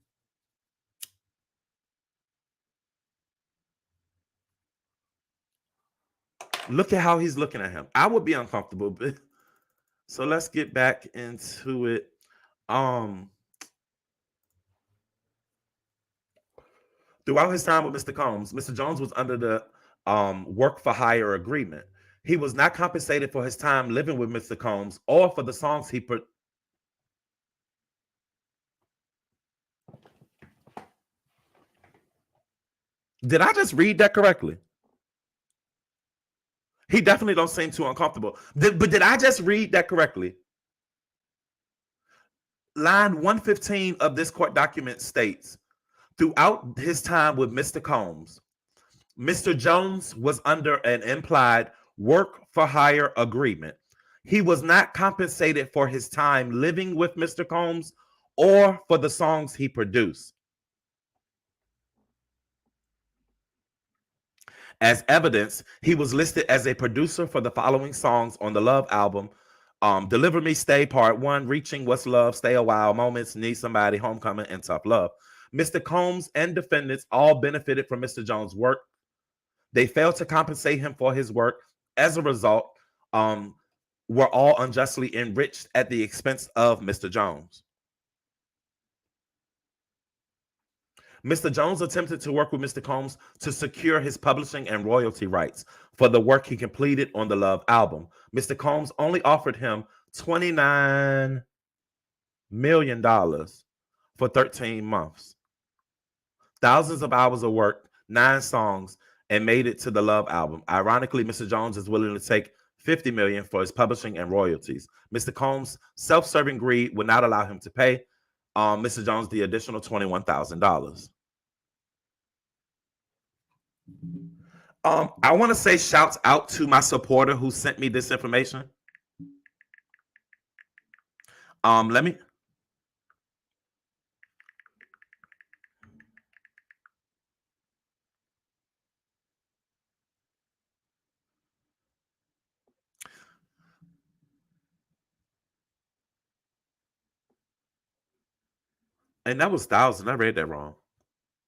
Look at how he's looking at him. I would be uncomfortable. But so let's get back into it. Throughout his time with Mr. Combs, Mr. Jones was under the work for hire agreement. He was not compensated for his time living with Mr. Combs or for the songs he put. Did I just read that correctly? He definitely don't seem too uncomfortable. But did I just read that correctly? Line 115 of this court document states, throughout his time with Mr. Combs, Mr. Jones was under an implied work for hire agreement. He was not compensated for his time living with Mr. Combs or for the songs he produced. As evidence, he was listed as a producer for the following songs on the Love album: Deliver Me, Stay, Part 1, Reaching, What's Love, Stay a While, Moments, Need Somebody, Homecoming, and Tough Love. Mr. Combs and defendants all benefited from Mr. Jones' work. They failed to compensate him for his work. As a result, were all unjustly enriched at the expense of Mr. Jones. Mr. Jones attempted to work with Mr. Combs to secure his publishing and royalty rights for the work he completed on the Love album. Mr. Combs only offered him $29 million for 13 months. Thousands of hours of work, 9 songs, and made it to the Love album. Ironically, Mr. Jones is willing to take $50 million for his publishing and royalties. Mr. Combs' self-serving greed would not allow him to pay Mr. Jones the additional $21,000. I want to say shouts out to my supporter who sent me this information. Let me. And that was 1,000. I read that wrong.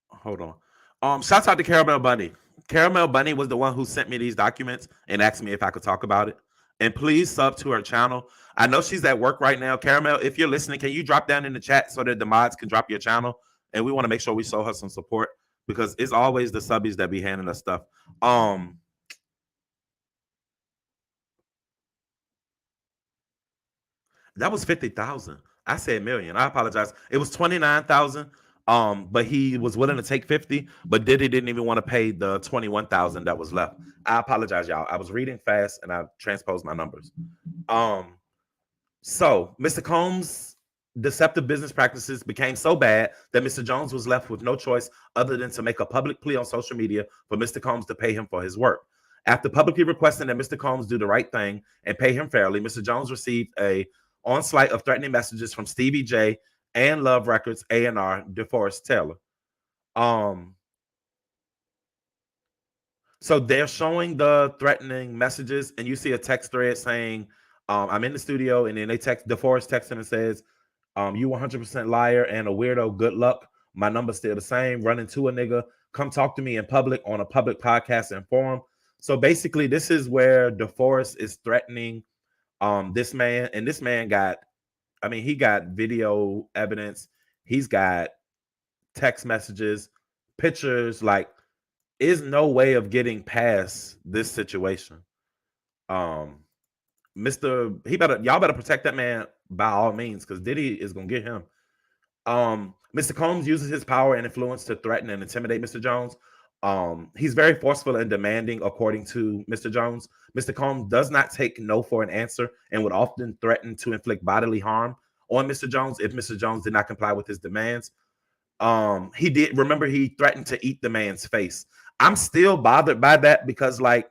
Hold on. Shouts out to Caramel Bunny. Caramel Bunny was the one who sent me these documents and asked me if I could talk about it. And please sub to her channel. I know she's at work right now. Caramel, if you're listening, can you drop down in the chat so that the mods can drop your channel? And we want to make sure we show her some support because it's always the subbies that be handing us stuff. That was 50,000. I said million. I apologize. It was 29,000. But he was willing to take 50, but Diddy didn't even want to pay the 21,000 that was left. I apologize, y'all. I was reading fast and I transposed my numbers. So Mr. Combs' deceptive business practices became so bad that Mr. Jones was left with no choice other than to make a public plea on social media for Mr. Combs to pay him for his work. After publicly requesting that Mr. Combs do the right thing and pay him fairly, Mr. Jones received a onslaught of threatening messages from Stevie J and Love Records A&R DeForest Taylor. So they're showing the threatening messages, and you see a text thread saying, I'm in the studio, and then they text DeForest texting and says, you 100% liar and a weirdo, good luck. My number's still the same. Run into a nigga. Come talk to me in public on a public podcast and forum. So basically, this is where DeForest is threatening this man, and this man got, I mean, he got video evidence. He's got text messages, pictures. Like, is no way of getting past this situation. Y'all better protect that man by all means, because Diddy is gonna get him. Mr. Combs uses his power and influence to threaten and intimidate Mr. Jones. He's very forceful and demanding, according to Mr. Jones. Mr. Combs does not take no for an answer and would often threaten to inflict bodily harm on Mr. Jones if Mr. Jones did not comply with his demands. He threatened to eat the man's face. I'm still bothered by that because, like,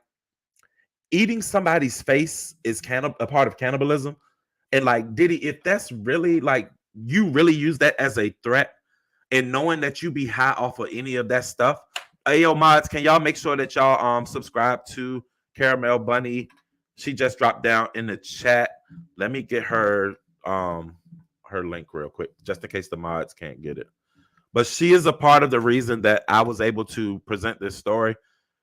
eating somebody's face is a part of cannibalism. And, like, Diddy, if that's really, like, you really use that as a threat, and knowing that you be high off of any of that stuff. Hey, yo, mods, can y'all make sure that y'all subscribe to Caramel Bunny? She just dropped down in the chat. Let me get her link real quick, just in case the mods can't get it. But she is a part of the reason that I was able to present this story.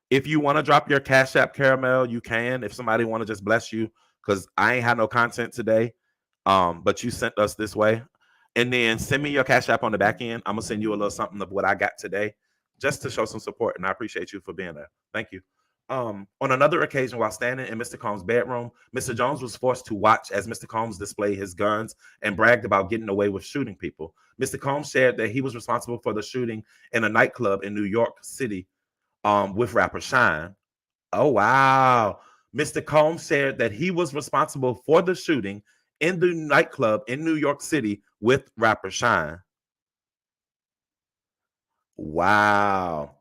If you want to drop your Cash App, Caramel, you can. If somebody want to just bless you, because I ain't had no content today, but you sent us this way. And then send me your Cash App on the back end. I'm going to send you a little something of what I got today just to show some support. And I appreciate you for being there. Thank you. On another occasion, while standing in Mr. Combs' bedroom, Mr. Jones was forced to watch as Mr. Combs displayed his guns and bragged about getting away with shooting people. Mr. Combs shared that he was responsible for the shooting in a nightclub in New York City with rapper Shine. Oh, wow. Mr. Combs said that he was responsible for the shooting in the nightclub in New York City with rapper Shine. Wow.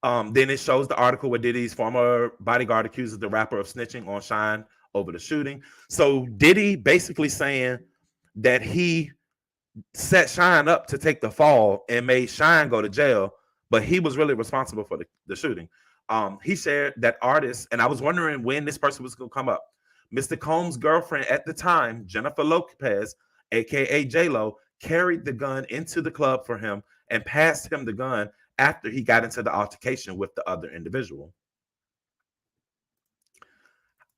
Then it shows the article where Diddy's former bodyguard accuses the rapper of snitching on Shine over the shooting. So Diddy basically saying that he set Shine up to take the fall and made Shine go to jail, but he was really responsible for the shooting. He shared that artist, and I was wondering when this person was going to come up. Mr. Combs' girlfriend at the time, Jennifer Lopez, aka J Lo, carried the gun into the club for him and passed him the gun after he got into the altercation with the other individual.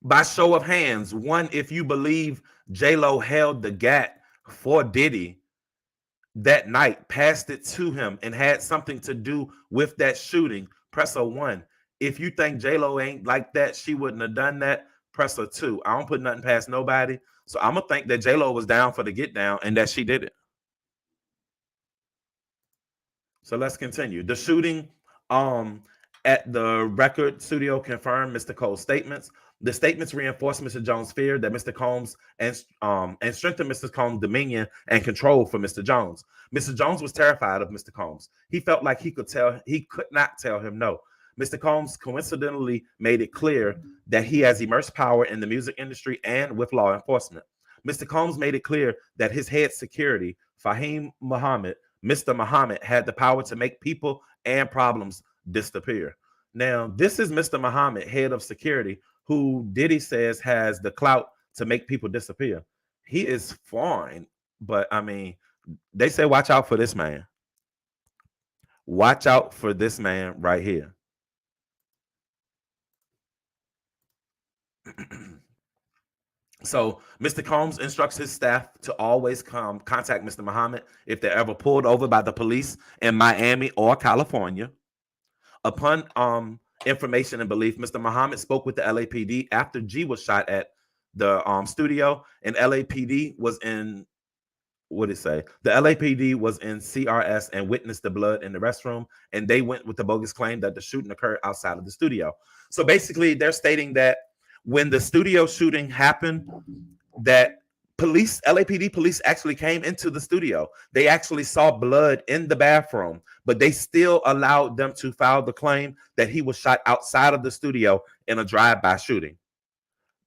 By show of hands, one, if you believe J Lo held the gat for Diddy that night, passed it to him, and had something to do with that shooting, press a one. If you think J-Lo ain't like that, she wouldn't have done that, press a two. I don't put nothing past nobody. So I'm gonna think that J-Lo was down for the get down and that she did it. So let's continue. The shooting at the record studio confirmed Mr. Cole's statements. The statements reinforced Mr. Jones' fear that Mr. Combs and strengthened Mr. Combs' dominion and control for Mr. Jones. Mr. Jones was terrified of Mr. Combs. He felt like he could not tell him no. Mr. Combs coincidentally made it clear that he has immersed power in the music industry and with law enforcement. Mr. Combs made it clear that his head security, Fahim Muhammad, Mr. Muhammad, had the power to make people and problems disappear. Now, this is Mr. Muhammad, head of security, who Diddy says has the clout to make people disappear. He is fine, but I mean, they say watch out for this man. Watch out for this man right here. So Mr. Combs instructs his staff to always contact Mr. Muhammad if they're ever pulled over by the police in Miami or California. Upon information and belief, Mr. Muhammad spoke with the LAPD after G was shot at the studio, and LAPD was in what did it say? The LAPD was in CRS and witnessed the blood in the restroom, and they went with the bogus claim that the shooting occurred outside of the studio. So basically, they're stating that when the studio shooting happened, that LAPD police actually came into the studio. They actually saw blood in the bathroom, but they still allowed them to file the claim that he was shot outside of the studio in a drive-by shooting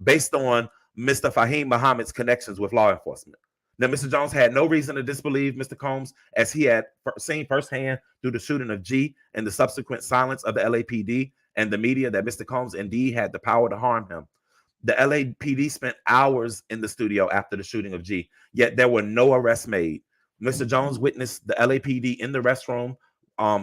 based on Mr. Fahim Muhammad's connections with law enforcement. Now, Mr. Jones had no reason to disbelieve Mr. Combs, as he had seen firsthand through the shooting of G and the subsequent silence of the LAPD and the media that Mr. Combs indeed had the power to harm him. The LAPD spent hours in the studio after the shooting of G, yet there were no arrests made. Mr. Jones witnessed the LAPD in the restroom,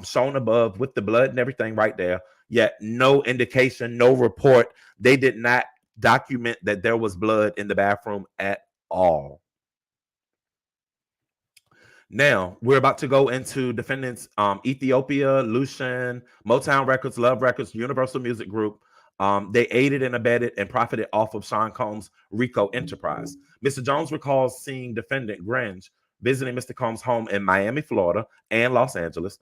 shown above with the blood and everything right there, yet no indication, no report. They did not document that there was blood in the bathroom at all. Now we're about to go into defendants Ethiopia, Lucian, Motown Records, Love Records, Universal Music Group. They aided and abetted and profited off of Sean Combs' RICO enterprise. Mr. Jones recalls seeing defendant Grange visiting Mr. Combs' home in Miami, Florida, and Los Angeles.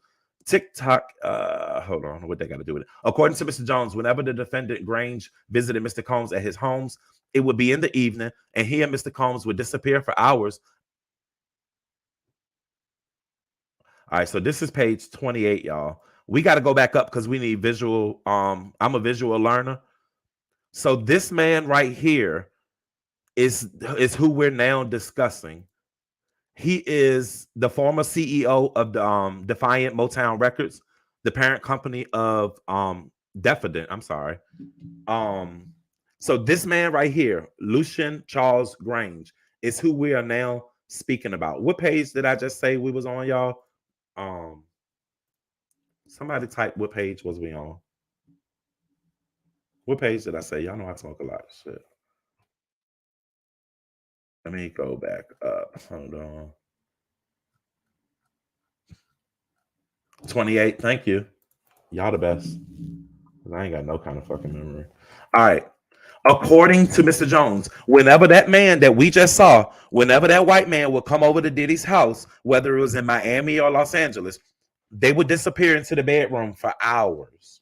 TikTok, hold on, what they got to do with it? According to Mr. Jones, whenever the defendant Grange visited Mr. Combs at his homes, it would be in the evening, and he and Mr. Combs would disappear for hours. All right, so this is page 28, y'all. We got to go back up because we need visual. I'm a visual learner. So this man right here is who we're now discussing. He is the former CEO of the Defiant Motown Records, the parent company of Defident. I'm sorry. So this man right here, Lucian Charles Grange, is who we are now speaking about. What page did I just say we was on, y'all? Somebody type what page was we on? What page did I say? Y'all know I smoke a lot of shit. Let me go back up. Hold on. 28. Thank you. Y'all the best. I ain't got no kind of fucking memory. All right. According to Mr. Jones, whenever that man that we just saw, whenever that white man would come over to Diddy's house, whether it was in Miami or Los Angeles, they would disappear into the bedroom for hours.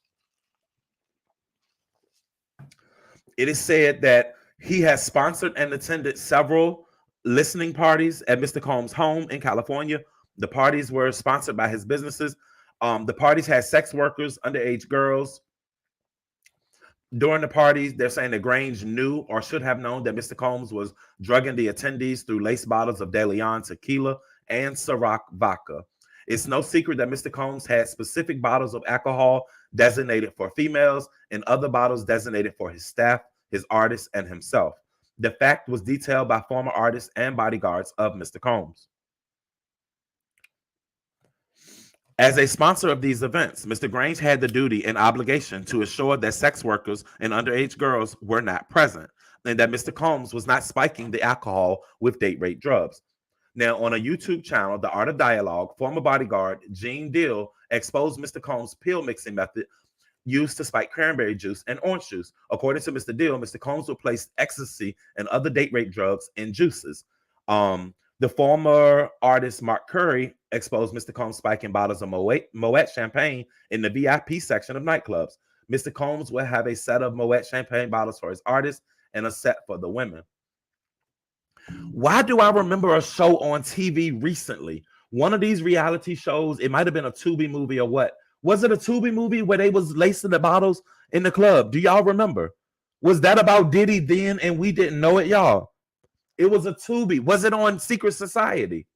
It is said that he has sponsored and attended several listening parties at Mr. Combs' home in California. The parties were sponsored by his businesses. The parties had sex workers, underage girls. During the parties, they're saying that Grange knew or should have known that Mr. Combs was drugging the attendees through lace bottles of De Leon tequila and Ciroc vodka. It's no secret that Mr. Combs had specific bottles of alcohol designated for females and other bottles designated for his staff, his artists, and himself. The fact was detailed by former artists and bodyguards of Mr. Combs. As a sponsor of these events, Mr. Grange had the duty and obligation to assure that sex workers and underage girls were not present and that Mr. Combs was not spiking the alcohol with date rape drugs. Now, on a YouTube channel, The Art of Dialogue, former bodyguard Gene Deal exposed Mr. Combs' pill mixing method used to spike cranberry juice and orange juice. According to Mr. Deal, Mr. Combs would place ecstasy and other date rape drugs in juices. The former artist Mark Curry exposed Mr. Combs spiking bottles of Moet champagne in the VIP section of nightclubs. Mr. Combs would have a set of Moet champagne bottles for his artists and a set for the women. Why do I remember a show on TV recently? One of these reality shows, it might have been a Tubi movie or what. Was it a Tubi movie where they was lacing the bottles in the club? Do y'all remember? Was that about Diddy then and we didn't know it, y'all? It was a Tubi. Was it on Secret Society?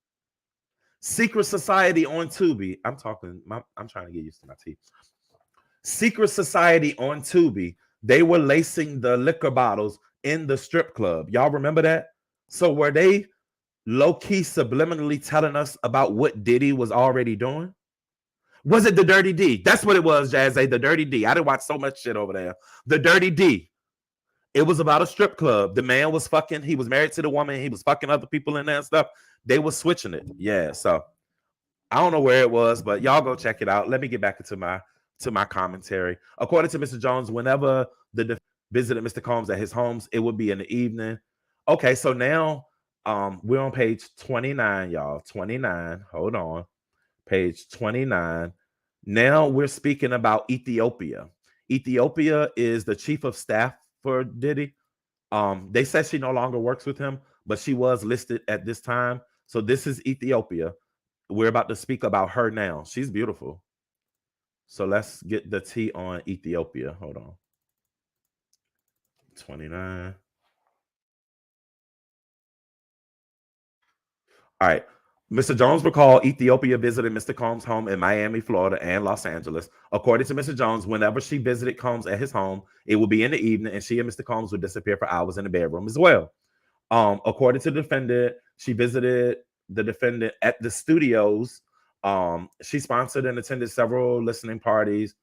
Secret Society on Tubi. I'm trying to get used to my teeth. Secret Society on Tubi. They were lacing the liquor bottles in the strip club. Y'all remember that? So were they low-key subliminally telling us about what Diddy was already doing? Was it the Dirty D? That's what it was, Jazzy. The Dirty D. I didn't watch so much shit over there. The Dirty D. It was about a strip club. The man was fucking. He was married to the woman. He was fucking other people in there and stuff. They were switching it. Yeah. So I don't know where it was, but y'all go check it out. Let me get back into my commentary. According to Mr. Jones, whenever the visited Mr. Combs at his homes, it would be in the evening. Okay, so now we're on page 29, y'all. 29. Hold on. Page 29. Now we're speaking about Ethiopia. Ethiopia is the chief of staff for Diddy. They said she no longer works with him, but she was listed at this time. So this is Ethiopia. We're about to speak about her now. She's beautiful. So let's get the tea on Ethiopia. Hold on. 29. All right. Mr. Jones recalled Ethiopia visited Mr. Combs' home in Miami, Florida, and Los Angeles. According to Mr. Jones, whenever she visited Combs at his home, it would be in the evening, and she and Mr. Combs would disappear for hours in the bedroom as well. According to the defendant, she visited the defendant at the studios. She sponsored and attended several listening parties.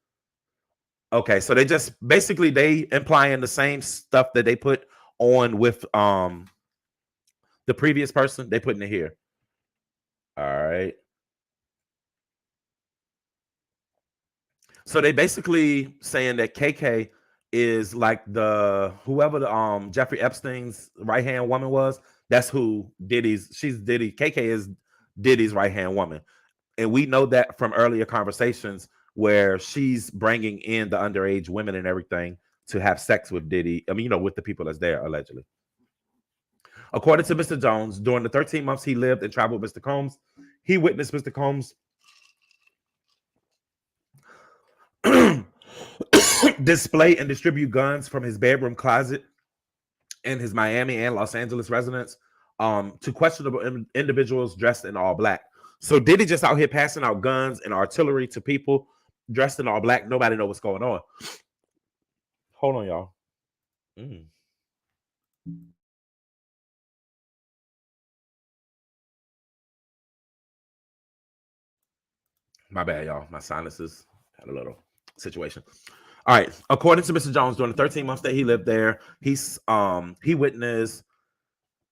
Okay, so they just basically they implying the same stuff that they put on with the previous person. They put in it here. All right. So they basically saying that KK is like the whoever the Jeffrey Epstein's right hand woman was. That's who she's Diddy. KK is Diddy's right hand woman, and we know that from earlier conversations where she's bringing in the underage women and everything to have sex with Diddy. I mean, with the people that's there allegedly. According to Mr. Jones, during the 13 months he lived and traveled with Mr. Combs, he witnessed Mr. Combs display and distribute guns from his bedroom closet in his Miami and Los Angeles residence to questionable individuals dressed in all black. So Diddy just out here passing out guns and artillery to people dressed in all black. Nobody know what's going on. Hold on, y'all. My bad, y'all. My sinuses had a little situation. All right. According to Mr. Jones, during the 13 months that he lived there, he witnessed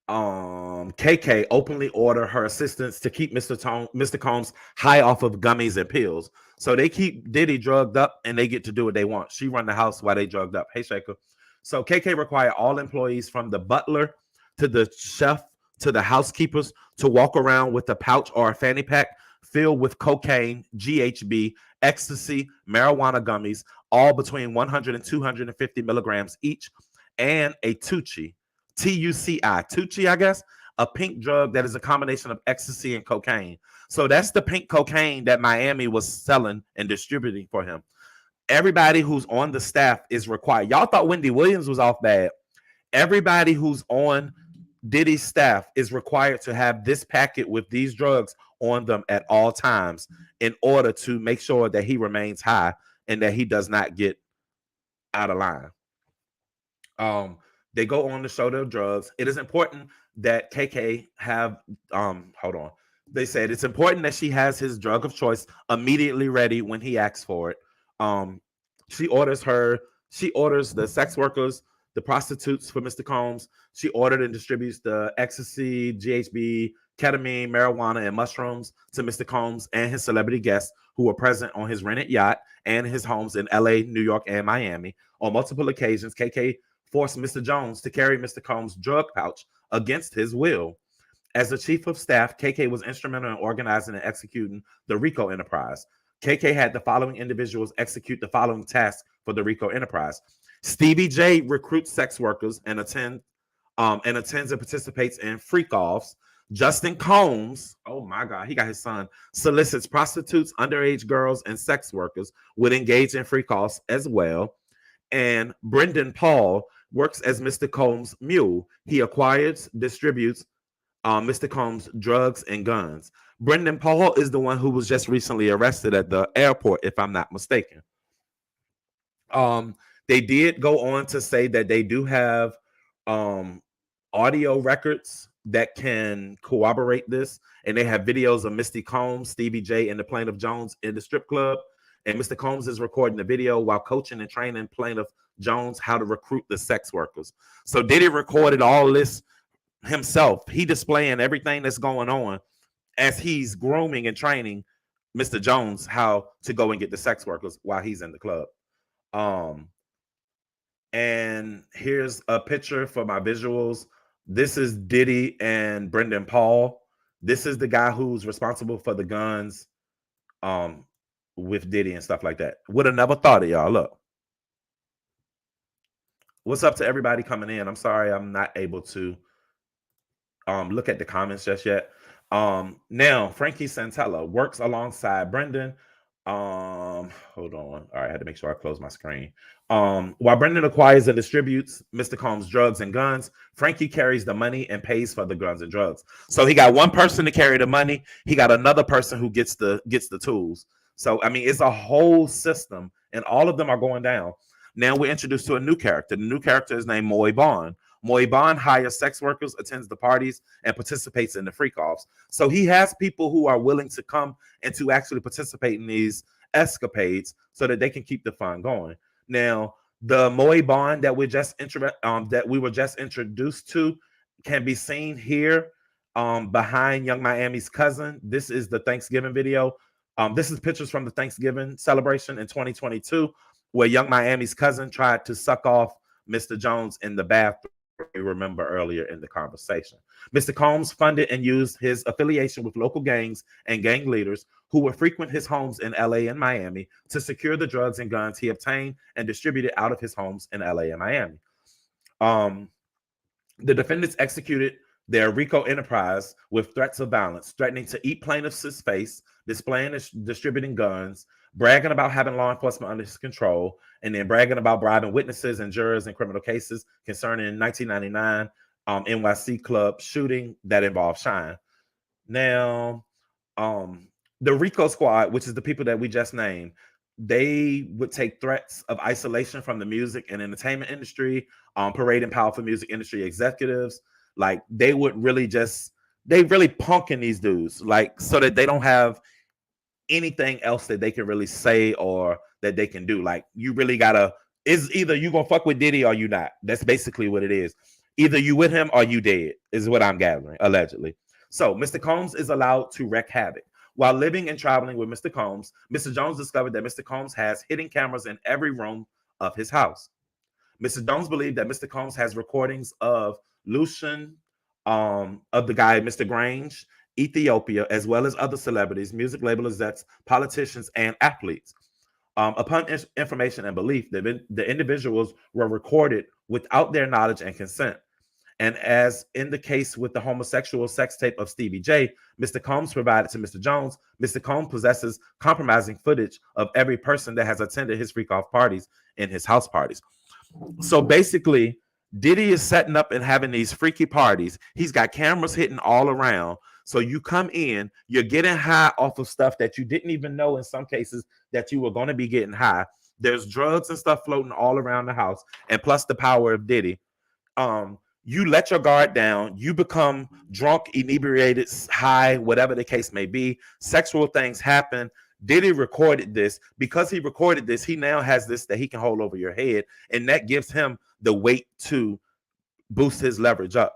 KK openly order her assistants to keep Mr. Combs high off of gummies and pills. So they keep Diddy drugged up and they get to do what they want. She run the house while they drugged up. Hey, Shaker. So KK required all employees from the butler to the chef to the housekeepers to walk around with a pouch or a fanny pack filled with cocaine, GHB, ecstasy, marijuana gummies, all between 100 and 250 milligrams each, and a Tucci. Tuci, Tucci, I guess, a pink drug that is a combination of ecstasy and cocaine. So that's the pink cocaine that Miami was selling and distributing for him. Everybody who's on the staff is required. Y'all thought Wendy Williams was off bad. Everybody who's on Diddy's staff is required to have this packet with these drugs on them at all times in order to make sure that he remains high and that he does not get out of line. They go on to show their drugs. It is important that KK have hold on. They said it's important that she has his drug of choice immediately ready when he asks for it. Um, she orders the sex workers, the prostitutes for Mr. Combs. She ordered and distributes the ecstasy, GHB, ketamine, marijuana, and mushrooms to Mr. Combs and his celebrity guests who were present on his rented yacht and his homes in LA, New York, and Miami. On multiple occasions, KK forced Mr. Jones to carry Mr. Combs' drug pouch against his will. As the chief of staff, KK was instrumental in organizing and executing the RICO enterprise. KK had the following individuals execute the following tasks for the RICO enterprise. Stevie J recruits sex workers and attends and participates in freak-offs. Justin Combs, oh my God, he got his son, solicits prostitutes, underage girls, and sex workers, would engage in freak-offs as well. And Brendan Paul works as Mr. Combs' mule. He acquires, distributes Mr. Combs' drugs and guns. Brendan Paul is the one who was just recently arrested at the airport, if I'm not mistaken. They did go on to say that they do have audio records that can corroborate this, and they have videos of Misty Combs, Stevie J, and the Plaintiff Jones in the strip club. And Mr. Combs is recording the video while coaching and training Plaintiff Jones how to recruit the sex workers. So Diddy recorded all this himself. He displaying everything that's going on as he's grooming and training Mr. Jones how to go and get the sex workers while he's in the club. And here's a picture for my visuals. This is Diddy and Brendan Paul. This is the guy who's responsible for the guns with Diddy and stuff like that. Would have never thought it, y'all. Look. What's up to everybody coming in? I'm sorry I'm not able to look at the comments just yet. Now, Frankie Santella works alongside Brendan. Hold on. All right, I had to make sure I close my screen. While Brendan acquires and distributes Mr. Combs' drugs and guns, Frankie carries the money and pays for the guns and drugs. So he got one person to carry the money. He got another person who gets the tools. So I mean, it's a whole system, and all of them are going down. Now we're introduced to a new character. The new character is named Moy Bond. Moy Bond hires sex workers, attends the parties, and participates in the freak-offs. So he has people who are willing to come and to actually participate in these escapades so that they can keep the fun going. Now, the Moy Bond that we were just introduced to can be seen here behind Young Miami's cousin. This is the Thanksgiving video. This is pictures from the Thanksgiving celebration in 2022, where Young Miami's cousin tried to suck off Mr. Jones in the bathroom. You remember earlier in the conversation. Mr. Combs funded and used his affiliation with local gangs and gang leaders who would frequent his homes in LA and Miami to secure the drugs and guns he obtained and distributed out of his homes in LA and Miami. The defendants executed their RICO enterprise with threats of violence, threatening to eat plaintiffs' face, displaying and distributing guns, bragging about having law enforcement under his control, and then bragging about bribing witnesses and jurors in criminal cases concerning 1999 NYC club shooting that involved Shine. Now, the RICO squad, which is the people that we just named, they would take threats of isolation from the music and entertainment industry, parading powerful music industry executives. Like they would really punking these dudes, like so that they don't have anything else that they can really say or that they can do. Like you really gotta, is either you gonna fuck with Diddy or you not. That's basically what it is. Either you with him or you dead, is what I'm gathering, allegedly. So Mr. Combs is allowed to wreak havoc. While living and traveling with Mr. Combs, Mr. Jones discovered that Mr. Combs has hidden cameras in every room of his house. Mr. Jones believed that Mr. Combs has recordings of Lucian, of the guy Mr. Grange, Ethiopia, as well as other celebrities, music label execs, politicians, and athletes. Upon information and belief, the individuals were recorded without their knowledge and consent. And as in the case with the homosexual sex tape of Stevie J, Mr. Combs provided to Mr. Jones, Mr. Combs possesses compromising footage of every person that has attended his freak off parties and his house parties. So basically, Diddy is setting up and having these freaky parties. He's got cameras hitting all around. So you come in, you're getting high off of stuff that you didn't even know in some cases that you were going to be getting high. There's drugs and stuff floating all around the house, and plus the power of Diddy. You let your guard down, you become drunk, inebriated, high, whatever the case may be. Sexual things happen. Diddy recorded this. Because he recorded this, he now has this that he can hold over your head, and that gives him the weight to boost his leverage up.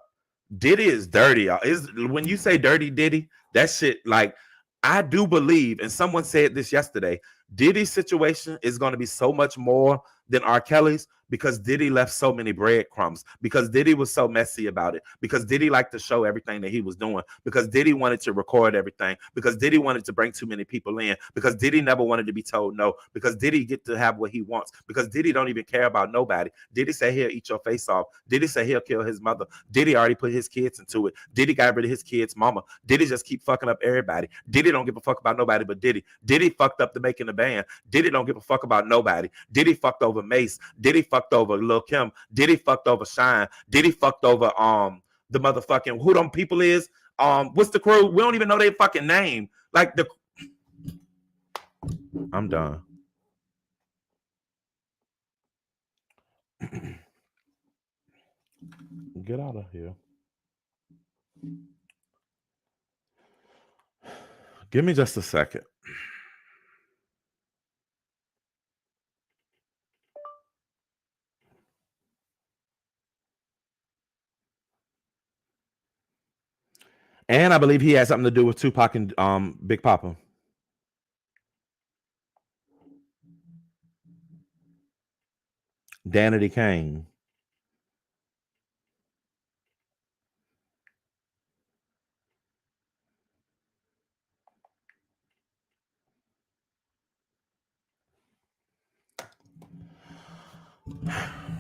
Diddy is dirty. Is when you say dirty Diddy, that shit, like, I do believe, and someone said this yesterday, Diddy's situation is going to be so much more than R. Kelly's, because Diddy left so many breadcrumbs, because Diddy was so messy about it, because Diddy liked to show everything that he was doing, because Diddy wanted to record everything, because Diddy wanted to bring too many people in, because Diddy never wanted to be told no, because Diddy get to have what he wants, because Diddy don't even care about nobody. Diddy say he'll eat your face off. Diddy say he'll kill his mother. Diddy already put his kids into it. Diddy got rid of his kids' mama. Diddy just keep fucking up everybody. Diddy don't give a fuck about nobody but Diddy. Diddy fucked up the making the band. Diddy don't give a fuck about nobody. Diddy fucked over Mace. Diddy fucked over Lil Kim. Diddy fucked over Shine. Diddy fucked over the motherfucking who them people is. What's the crew? We don't even know their fucking name. Like the I'm done. Get out of here. Give me just a second. And I believe he had something to do with Tupac and Big Papa. Danity Kane.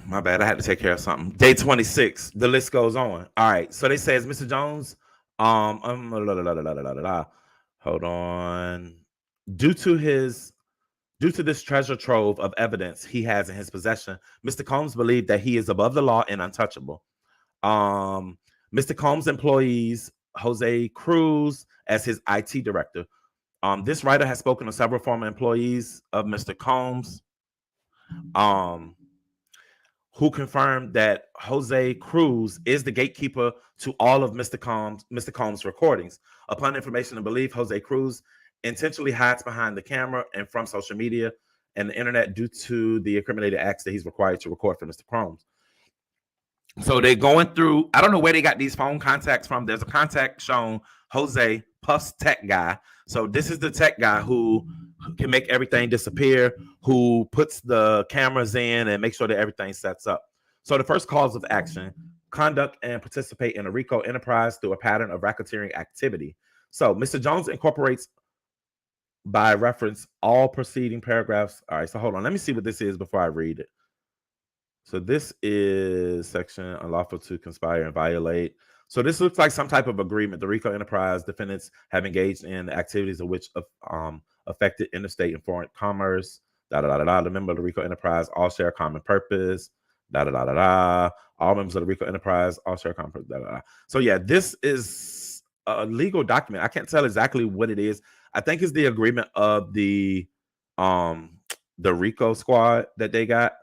My bad. I had to take care of something. Day 26. The list goes on. All right. So they says Mr. Jones. Hold on. Due to this treasure trove of evidence he has in his possession, Mr. Combs believed that he is above the law and untouchable. Mr. Combs employees Jose Cruz as his IT director. This writer has spoken to several former employees of Mr. Combs, who confirmed that Jose Cruz is the gatekeeper to all of Mr. Combs' recordings. Upon information and belief, Jose Cruz intentionally hides behind the camera and from social media and the internet due to the incriminated acts that he's required to record for Mr. Combs. So they're going through, I don't know where they got these phone contacts from. There's a contact shown, Jose Puff's tech guy. So this is the tech guy who can make everything disappear, who puts the cameras in and make sure that everything sets up. So the first cause of action, conduct and participate in a RICO enterprise through a pattern of racketeering activity. So Mr. Jones incorporates by reference all preceding paragraphs. All right, so hold on. Let me see what this is before I read it. So this is section unlawful to conspire and violate. So this looks like some type of agreement. The RICO enterprise defendants have engaged in activities of which affected interstate and foreign commerce. The member of the RICO enterprise all share a common purpose. All members of the RICO enterprise all share a common purpose. So yeah, this is a legal document. I can't tell exactly what it is. I think it's the agreement of the RICO squad that they got.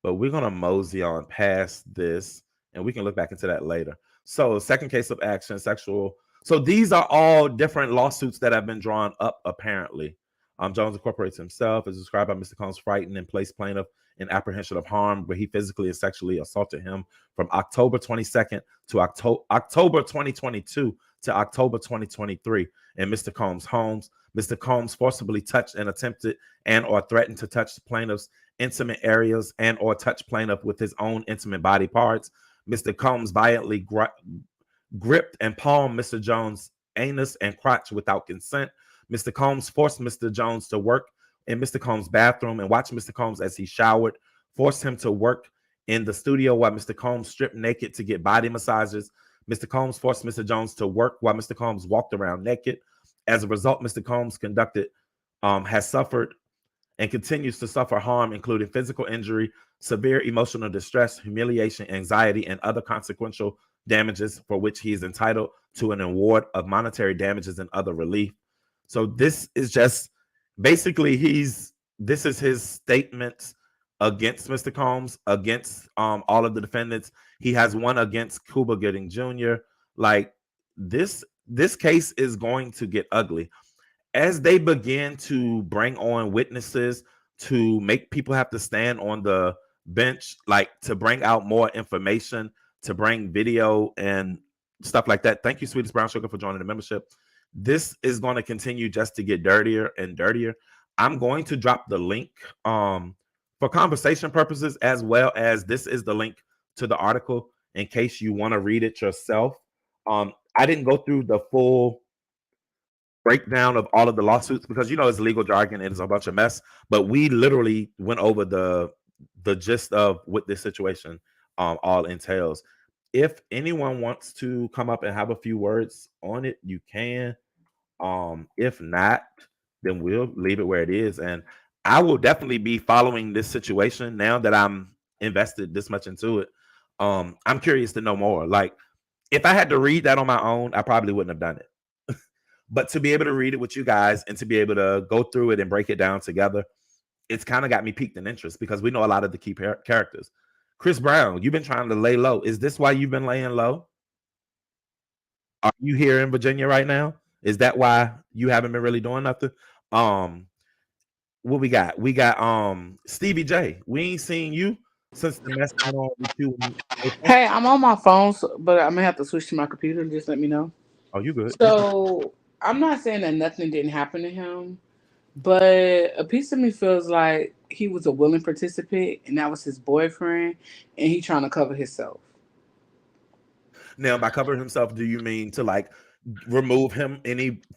But we're going to mosey on past this, and we can look back into that later. So second case of action, sexual. So these are all different lawsuits that have been drawn up, apparently. Jones incorporates himself, as described by Mr. Combs, frightened and placed plaintiff in apprehension of harm, where he physically and sexually assaulted him from October 22nd to October 2022 to October 2023 in Mr. Combs' homes. Mr. Combs forcibly touched and attempted and or threatened to touch the plaintiff's intimate areas and or touch plaintiff with his own intimate body parts. Mr. Combs violently gripped and palmed Mr. Jones' anus and crotch without consent. Mr. Combs forced Mr. Jones to work in Mr. Combs' bathroom and watched Mr. Combs as he showered, forced him to work in the studio while Mr. Combs stripped naked to get body massages. Mr. Combs forced Mr. Jones to work while Mr. Combs walked around naked. As a result, Mr. Combs has suffered and continues to suffer harm, including physical injury, severe emotional distress, humiliation, anxiety, and other consequential damages for which he is entitled to an award of monetary damages and other relief. So this is just basically this is his statement against Mr. Combs, against all of the defendants. He has one against Cuba Gooding Jr. Like this case is going to get ugly as they begin to bring on witnesses, to make people have to stand on the bench, like to bring out more information, to bring video and stuff like that. Thank you, Sweetest Brown Sugar, for joining the membership. This is going to continue just to get dirtier and dirtier. I'm going to drop the link for conversation purposes, as well as this is the link to the article in case you want to read it yourself. I didn't go through the full breakdown of all of the lawsuits because it's legal jargon and it's a bunch of mess, but we literally went over the gist of what this situation all entails. If anyone wants to come up and have a few words on it, you can. If not, then we'll leave it where it is, and I will definitely be following this situation now that I'm invested this much into it. I'm curious to know more. Like, if I had to read that on my own, I probably wouldn't have done it. But to be able to read it with you guys and to be able to go through it and break it down together, it's kind of got me piqued in interest because we know a lot of the key characters. Chris Brown, you've been trying to lay low. Is this why you've been laying low? Are you here in Virginia right now? Is that why you haven't been really doing nothing? What we got? We got Stevie J. We ain't seen you since the mess went on with you. Hey, I'm on my phone, but I'm gonna have to switch to my computer. Just let me know. Oh, you good? So I'm not saying that nothing didn't happen to him, but a piece of me feels like he was a willing participant, and that was his boyfriend, and he trying to cover himself. Now, by covering himself, do you mean to like remove him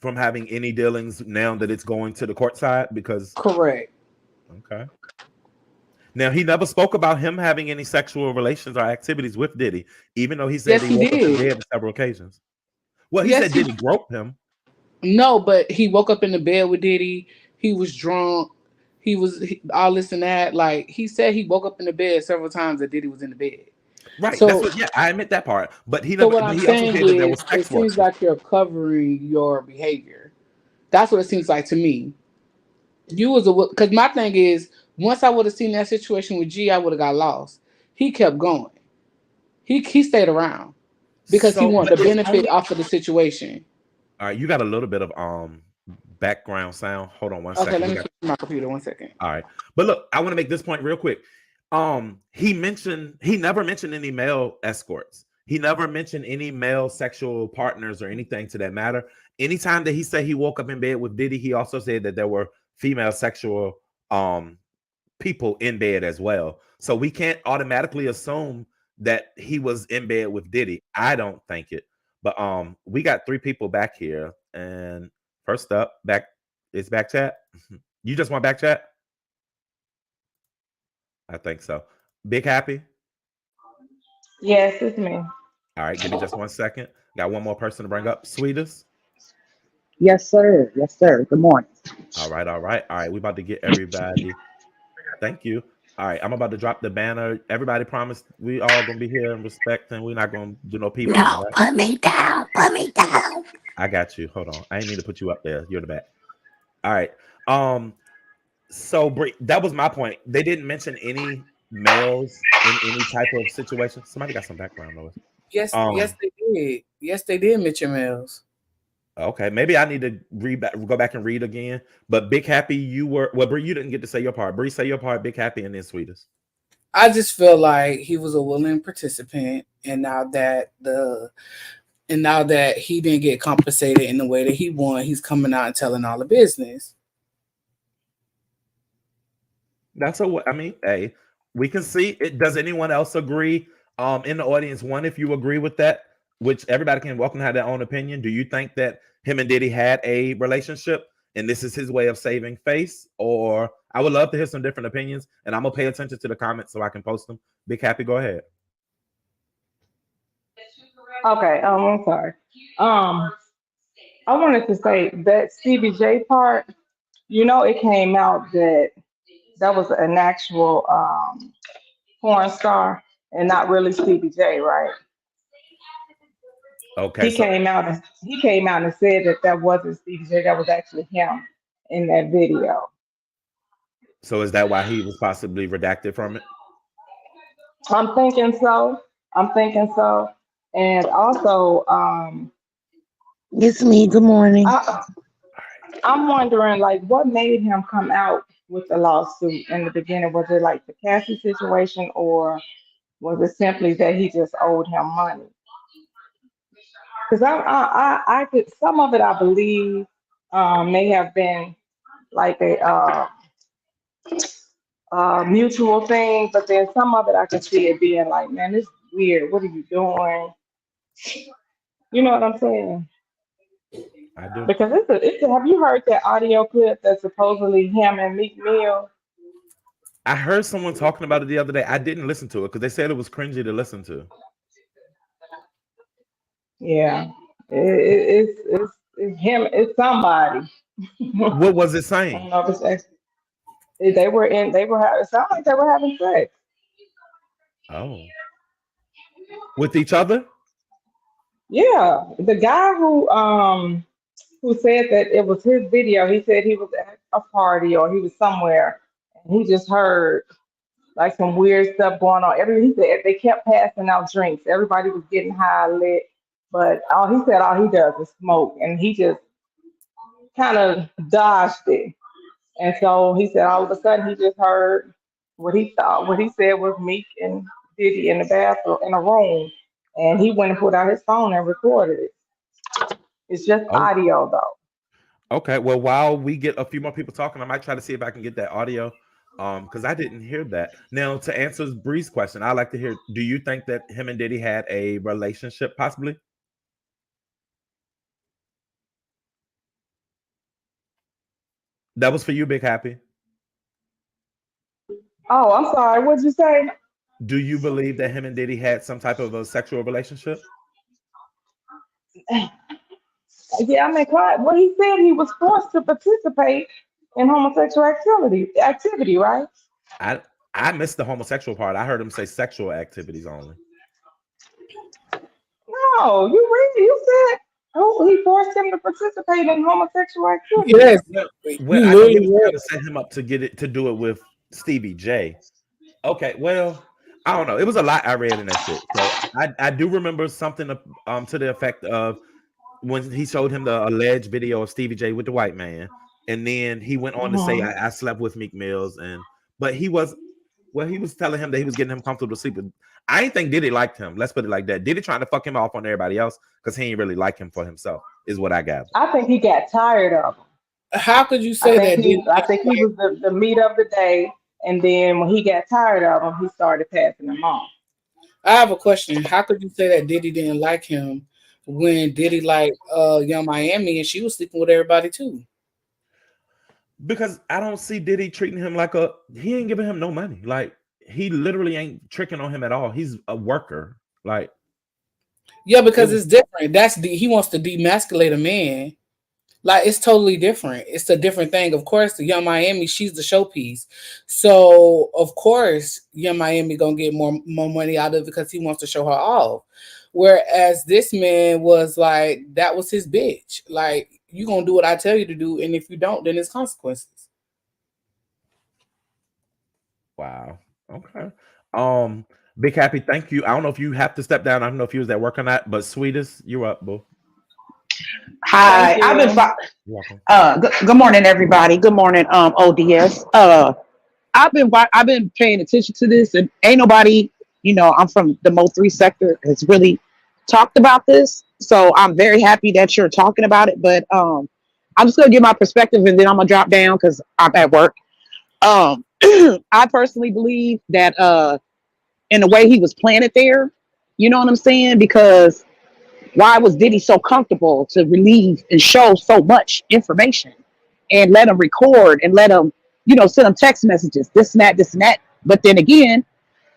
from having any dealings now that it's going to the court side? Because Correct. okay. Now, he never spoke about him having any sexual relations or activities with Diddy, even though he said Yes, he he woke up in did. bed on several occasions. Well, he Yes, said he. Diddy groped him. No, but he woke up in the bed with Diddy. He was drunk. All this and that. Like he said, he woke up in the bed several times that Diddy was in the bed. Right. That's So, what. Yeah, I admit that part. But he so never. what But I'm he also saying said that there was is, it sex work. seems like you're covering your behavior. That's what it seems like to me. You was a because my thing is, once I would have seen that situation with G, I would have got lost. He kept going. He stayed around because he So, wanted but to it's benefit only. off of the situation. All right, you got a little bit of background sound. Hold on one Okay, second. let We me got. switch to my computer 1 second. All right, but look, I want to make this point real quick. He never mentioned any male escorts. He never mentioned any male sexual partners or anything to that matter. Anytime that he said he woke up in bed with Diddy, he also said that there were female sexual um people in bed as well. So we can't automatically assume that he was in bed with Diddy. I don't think it. But we got three people back here. And first up, back chat. You just want back chat? I think so. Big Happy. Yes, it's me. All right, give me just 1 second. Got one more person to bring up. Sweetest. Yes, sir. Yes, sir. Good morning. All right, all right, all right. We about to get everybody. Thank you. All right, I'm about to drop the banner. Everybody promised we all gonna be here in respect, and we're not gonna do no peeping. All No, right. put me down. Put me down. I got you. Hold on. I ain't mean to put you up there. You're the back. All right. Um. So that was my point. They didn't mention any males in any type of situation. Somebody got some background noise. Yes, Um. they did. Yes, they did mention males. Okay, maybe I need to go back and read again. But Big Happy, you were Bree, you didn't get to say your part. Bree, say your part. Big Happy, and then Sweetest. I just feel like he was a willing participant, and now that he didn't get compensated in the way that he won, he's coming out and telling all the business. That's a. I mean, hey, we can see it. Does anyone else agree? In the audience, one, if you agree with that, which everybody can welcome to have their own opinion. Do you think that him and Diddy had a relationship, and this is his way of saving face? Or I would love to hear some different opinions, and I'm gonna pay attention to the comments so I can post them. Big Happy, go ahead. Okay, I'm sorry. Um, I wanted to say that CBJ part, it came out that that was an actual porn star and not really CBJ, right? Okay, He so came out and he came out and said that that wasn't CBJ, that was actually him in that video. is that why he was possibly redacted from it? I'm thinking so. I'm thinking so. And also, It's me. Good morning. I, I'm wondering, like, what made him come out with the lawsuit in the beginning? Was it like the Cassie situation, or was it simply that he just owed him money? Because I could some of it I believe may have been like a mutual thing, but then some of it I could see it being like, man, this is weird. What are you doing? You know what I'm saying? I do. Because have you heard that audio clip that's supposedly him and Meek Mill? I heard someone talking about it the other day. I didn't listen to it because they said it was cringy to listen to. Yeah, it's him. It's somebody. I What was it don't saying? know if it's they were in. They were having. It sounded like they were having sex. Oh, with each other? Yeah, the guy who said that it was his video. He said he was at a party or he was somewhere, and he just heard like some weird stuff going on. He said they kept passing out drinks. Everybody was getting high lit, but all he does is smoke, and he just kind of dodged it. And so he said all of a sudden he just heard what he said was Meek and Diddy in the bathroom in a room, and he went and put out his phone and recorded it. It's just Oh, audio though. okay. Well, while we get a few more people talking, I might try to see if I can get that audio. Because I didn't hear that. Now, to answer Bree's question, I like to hear. Do you think that him and Diddy had a relationship, possibly? That was for you, Big Happy. Oh, I'm sorry. What'd you say? Do you believe that him and Diddy had some type of a sexual relationship? Yeah, I mean, what he said he was forced to participate in homosexual activity, right? I I missed the homosexual part. I heard him say sexual activities only. No, you said he forced him to participate in homosexual activity. Yes, Well, well, you I know he literally was read. trying to set him up to get it to do it with Stevie J. Okay, well, I don't know. It was a lot I read in that shit. So I do remember something to the effect of when he showed him the alleged video of Stevie J with the white man, and then he went on to say Mhm. I slept with Meek Mills, and but he was telling him that he was getting him comfortable sleeping. I ain't think Diddy liked him. Let's put it like that. Diddy trying to fuck him off on everybody else because he ain't really like him for himself, is what I gather. I think he got tired of him. How could you I say think that? he Diddy I didn't think he like? was the meat of the day, and then when he got tired of him, he started passing him off. I have a question. How could you say that Diddy didn't like him when Diddy liked Young Miami and she was sleeping with everybody too? Because I don't see Diddy treating him like he ain't giving him no money. Like he literally ain't tricking on him at all. He's a worker. Like Yeah, it because was it's different. He wants to demasculate a man. Like it's totally different. It's a different thing. Of course, the Young Miami, she's the showpiece. So of course, Young Miami gonna get more money out of it because he wants to show her off. Whereas this man was like, that was his bitch. Like you gonna do what I tell you to do, and if you don't, then it's consequences. wow. Okay. Um, Big Happy, thank you. I don't know if you have to step down. I don't know if you was at work or not, but sweetest, you're up, boo. Hi, Thank you. good morning, everybody. Good morning, O.D.S. I've been paying attention to this, and ain't nobody, I'm from the Mo3 sector, has really talked about this. So I'm very happy that you're talking about it. But I'm just gonna give my perspective, and then I'm gonna drop down because I'm at work. Um, I personally believe that in the way he was planted there, you know what I'm saying? Because why was Diddy so comfortable to relieve and show so much information and let him record and let him, send him text messages, this and that, this and that. But then again,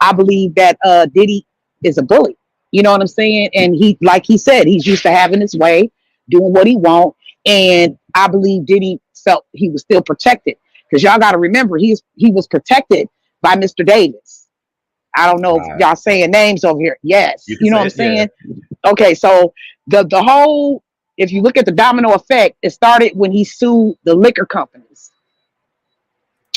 I believe that Diddy is a bully. You know what I'm saying? And he, like he said, he's used to having his way, doing what he want. And I believe Diddy felt he was still protected. Because y'all got to remember, he was protected by Mr. Davis. I don't know if Right. y'all saying names over here. Yes. You can You know what say I'm it, yeah. saying? Okay, so the whole, if you look at the domino effect, it started when he sued the liquor companies.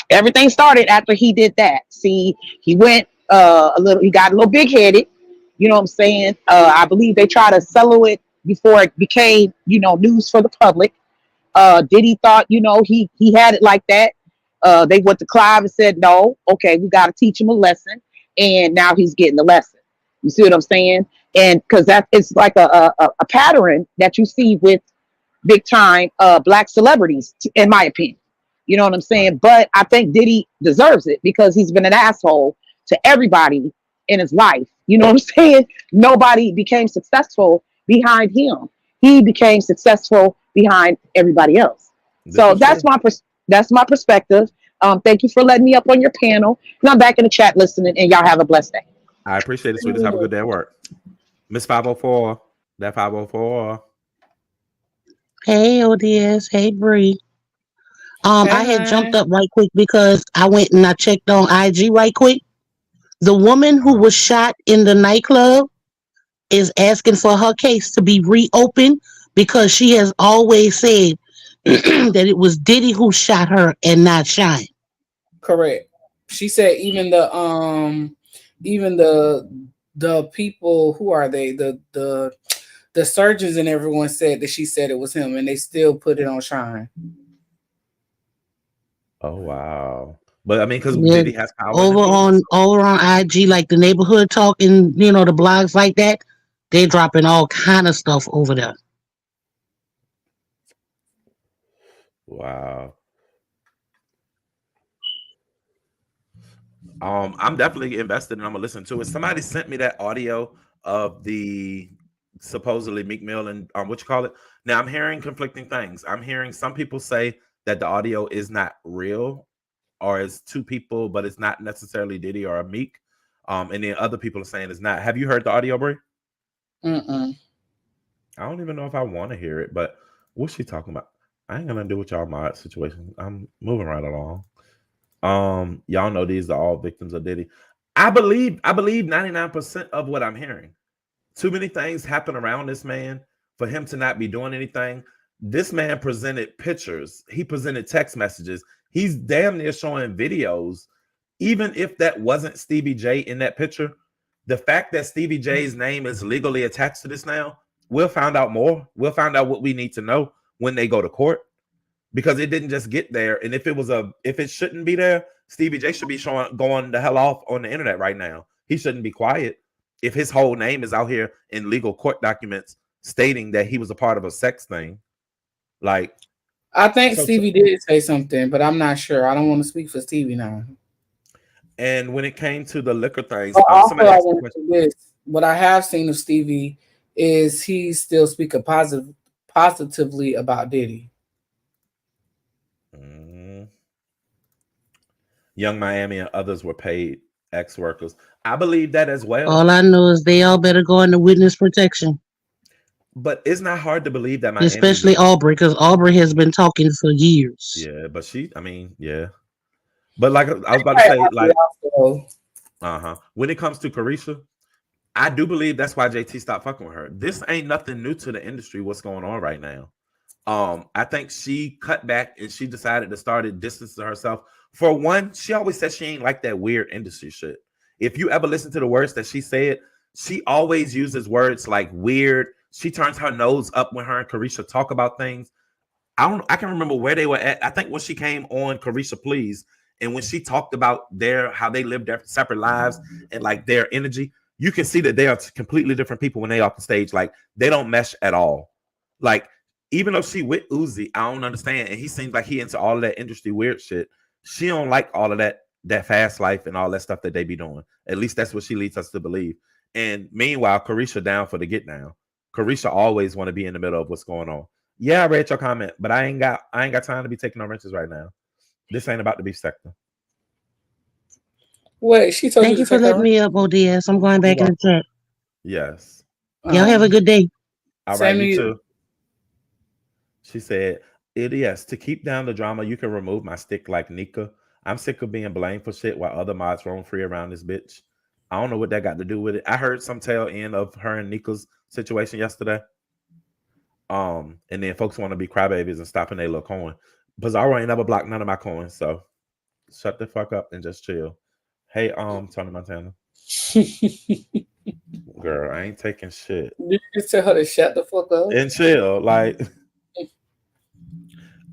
Everything started after he did that. See, he went he got a little big headed. You know what I'm saying? I believe they tried to sell it before it became, news for the public. Diddy thought, he had it like that. They went to Clive and said, no, okay, we got to teach him a lesson. And now he's getting the lesson. You see what I'm saying? And because that it's like a pattern that you see with big time black celebrities, in my opinion. You know what I'm Right. saying? But I think Diddy deserves it because he's been an asshole to everybody in his life. You know what I'm saying? Nobody became successful behind him. He became successful behind everybody else. This So is true. that's my perspective. Thank you for letting me up on your panel. And I'm back in the chat listening, and y'all have a blessed day. I appreciate it, sweetest. Have a good day at work. Miss 504. That 504. Hey, O.D.S. Hey, Bree. Hey, I had jumped honey. up right quick because I went and I checked on IG right quick. The woman who was shot in the nightclub is asking for her case to be reopened because she has always said that it was Diddy who shot her and not Shine. Correct. She said even the people, who are they? The surgeons and everyone said that she said it was him, and they still put it on Shine. Oh wow. But I mean, because Yeah, Diddy has power and influence. over on IG, like the neighborhood talk and the blogs like that, they're dropping all kind of stuff over there. Wow. I'm definitely invested and I'm gonna listen to it. Somebody sent me that audio of the supposedly Meek Mill and what you call it. Now I'm hearing conflicting things. I'm hearing some people say that the audio is not real or it's two people, but it's not necessarily Diddy or a Meek. And then other people are saying it's not. Have you heard the audio, Brie? Mm-mm. I don't even know if I want to hear it, but what's she talking about? I ain't gonna do with y'all my situation. I'm moving right along. Y'all know these are all victims of Diddy. I believe 99% of what I'm hearing. Too many things happen around this man for him to not be doing anything. This man presented pictures, he presented text messages, he's damn near showing videos. Even if that wasn't Stevie J in that picture, the fact that Stevie J's name is legally attached to this now, we'll find out more. We'll find out what we need to know when they go to court because it didn't just get there. And if it shouldn't be there, Stevie J should be going the hell off on the internet right now. He shouldn't be quiet if his whole name is out here in legal court documents stating that he was a part of a sex thing. Like, I think so, Stevie did say something, but I'm not sure. I don't want to speak for Stevie now. and when it came to the liquor things, But also, somebody I asked a want question. to say this: what I have seen of Stevie is he still speaking positively about Diddy. Mm, Young Miami and others were paid ex workers. I believe that as well. All I know is they all better go into witness protection, But it's not hard to believe that Miami. especially Aubrey, because Aubrey has been talking for years. Yeah, but I mean, yeah. But like I was about to Right, say, like, also. when it comes to Carisha, I do believe that's why JT stopped fucking with her. This ain't nothing new to the industry. What's going on right now? I think she cut back and she decided to start distancing herself. For one, she always said she ain't like that weird industry shit. If you ever listen to the words that she said, she always uses words like weird, She turns her nose up when her and Carisha talk about things. I can remember where they were at. I think when she came on Carisha Please, and when she talked about how they lived their separate lives and like their energy, you can see that they are completely different people when they off the stage. Like they don't mesh at all. Like even though she with Uzi, I don't understand, and he seems like he into all of that industry weird shit. She don't like all of that fast life and all that stuff that they be doing. At least that's what she leads us to believe. And meanwhile, Carisha down for the get down. Carisha always want to be in the middle of what's going on. Yeah, I read your comment, but I ain't got time to be taking no wrenches right now. This ain't about the beef sector. Wait, she told you Thank to you for take letting her. me up, O.D.S. I'm going back in the chat. Yes. Y'all have a good day. All right, you too. She said, O.D.S, to keep down the drama, you can remove my stick like Nika. I'm sick of being blamed for shit while other mods roam free around this bitch. I don't know what that got to do with it. I heard some tail end of her and Nika's situation yesterday. And then folks want to be crybabies and stopping their little coin. Bizarro ain't never blocked none of my coins, so shut the fuck up and just chill. Hey, Tony Montana. Girl, I ain't taking shit. You just tell her to shut the fuck up and chill. Like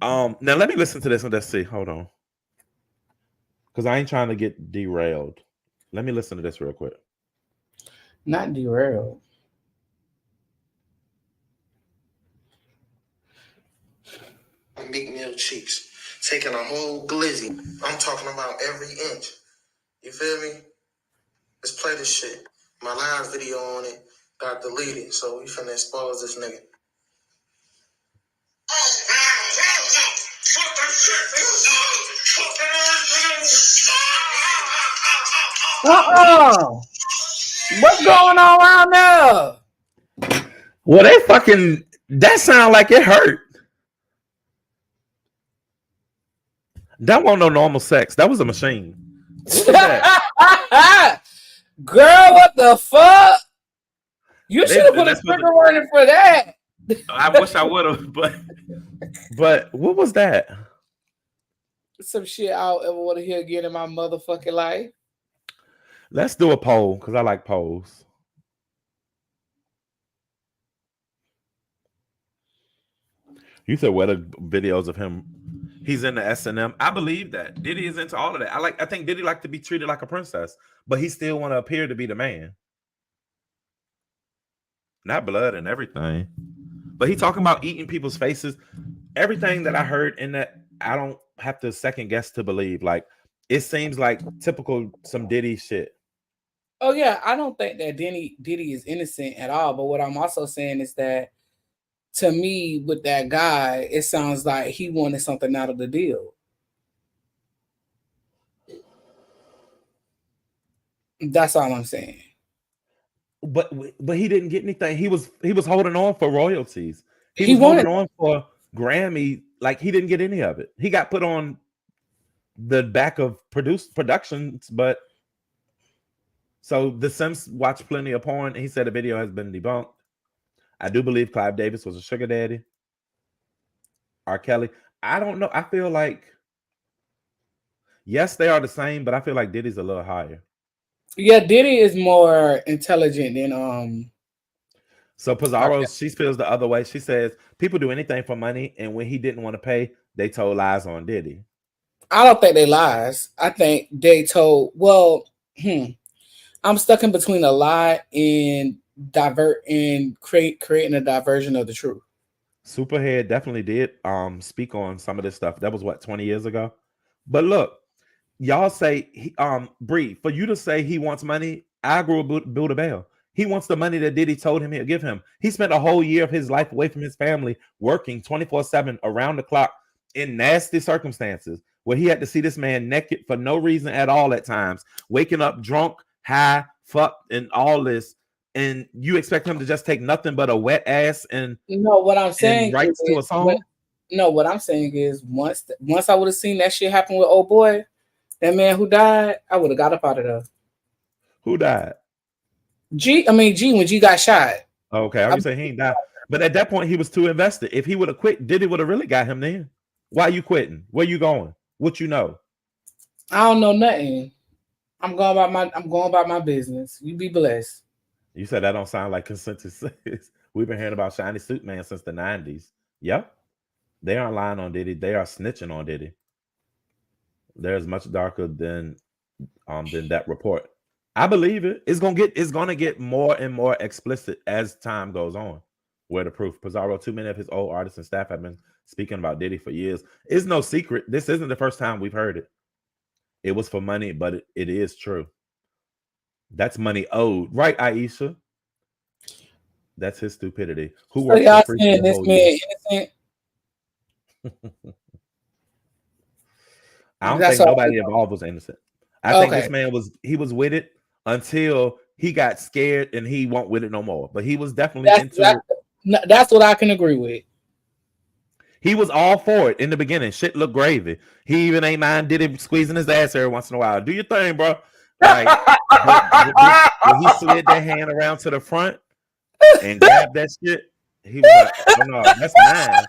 now let me listen to this and let's see. Hold on. Because I ain't trying to get derailed. Let me listen to this real quick. Not derailed. Big meal cheeks. Taking a whole glizzy. I'm talking about every inch. You feel me? Let's play this shit. My live video on it got deleted, so we finna expose this nigga. What's going on around there? Well, they fucking that sound like it hurt. That wasn't no normal sex. That was a machine. What was that? Girl, what the fuck? You should have put a trigger warning for that. I wish I would have, but what was that? Some shit I don't ever want to hear again in my motherfucking life. Let's do a poll because I like polls. You said what are videos of him? He's in the S&M. I believe that Diddy is into all of that. I think Diddy like to be treated like a princess, but he still want to appear to be the man. Not blood and everything, but he talking about eating people's faces. Everything that I heard in that, I don't have to second guess to believe. Like it seems like typical some Diddy shit. Oh yeah, I don't think that Diddy is innocent at all. But what I'm also saying is that to me, with that guy, it sounds like he wanted something out of the deal. That's all I'm saying. But he didn't get anything. He was holding on for royalties. He was holding on for Grammy. Like he didn't get any of it. He got put on the back of productions, but so the Sims watched plenty of porn. He said the video has been debunked. I do believe Clive Davis was a sugar daddy. R. Kelly. I don't know. I feel like yes, they are the same, but I feel like Diddy's a little higher. Yeah, Diddy is more intelligent than So Pizarro, she feels the other way. She says people do anything for money, and when he didn't want to pay, they told lies on Diddy. I don't think they lies. I think they told. Well, I'm stuck in between a lie and creating a diversion of the truth. Superhead definitely did speak on some of this stuff. That was what 20 years ago. But look, y'all say Bree, for you to say he wants money, I agree with Build a Bell. He wants the money that Diddy told him he'll give him. He spent a whole year of his life away from his family, working 24/7 around the clock in nasty circumstances where he had to see this man naked for no reason at all at times, waking up drunk, high, fucked, and all this. And you expect him to just take nothing but a wet ass and what I'm saying writes to a song? What I'm saying is once I would have seen that shit happen with old boy, that man who died, I would have got up out of there. Who died? G when G got shot. Okay, I would say he ain't died. But at that point, he was too invested. If he would have quit, Diddy would have really got him then. Why you quitting? Where you going? What you know? I don't know nothing. I'm going about my business. You be blessed. You said that don't sound like consensus. We've been hearing about Shiny Suit Man since the 90s. Yep. They aren't lying on Diddy. They are snitching on Diddy. They're as much darker than that report. I believe it. It's gonna get more and more explicit as time goes on. Where the proof? Pizarro, too many of his old artists and staff have been speaking about Diddy for years. It's no secret. This isn't the first time we've heard it. It was for money, but it is true. That's money owed, right, Aisha? That's his stupidity. Who So worked for y'all free for saying the this whole year? man innocent? I don't That's think all. nobody involved was innocent. I think Okay, this man was with it until he got scared and he won't with it no more. But he was definitely that's into it. that's what I can agree with. He was all for it in the beginning. Shit looked gravy. He even ain't mind did it squeezing his ass every once in a while. Do your thing, bro. Like, but when he slid that hand around to the front and grabbed that shit, he was like, "Oh no, that's mine."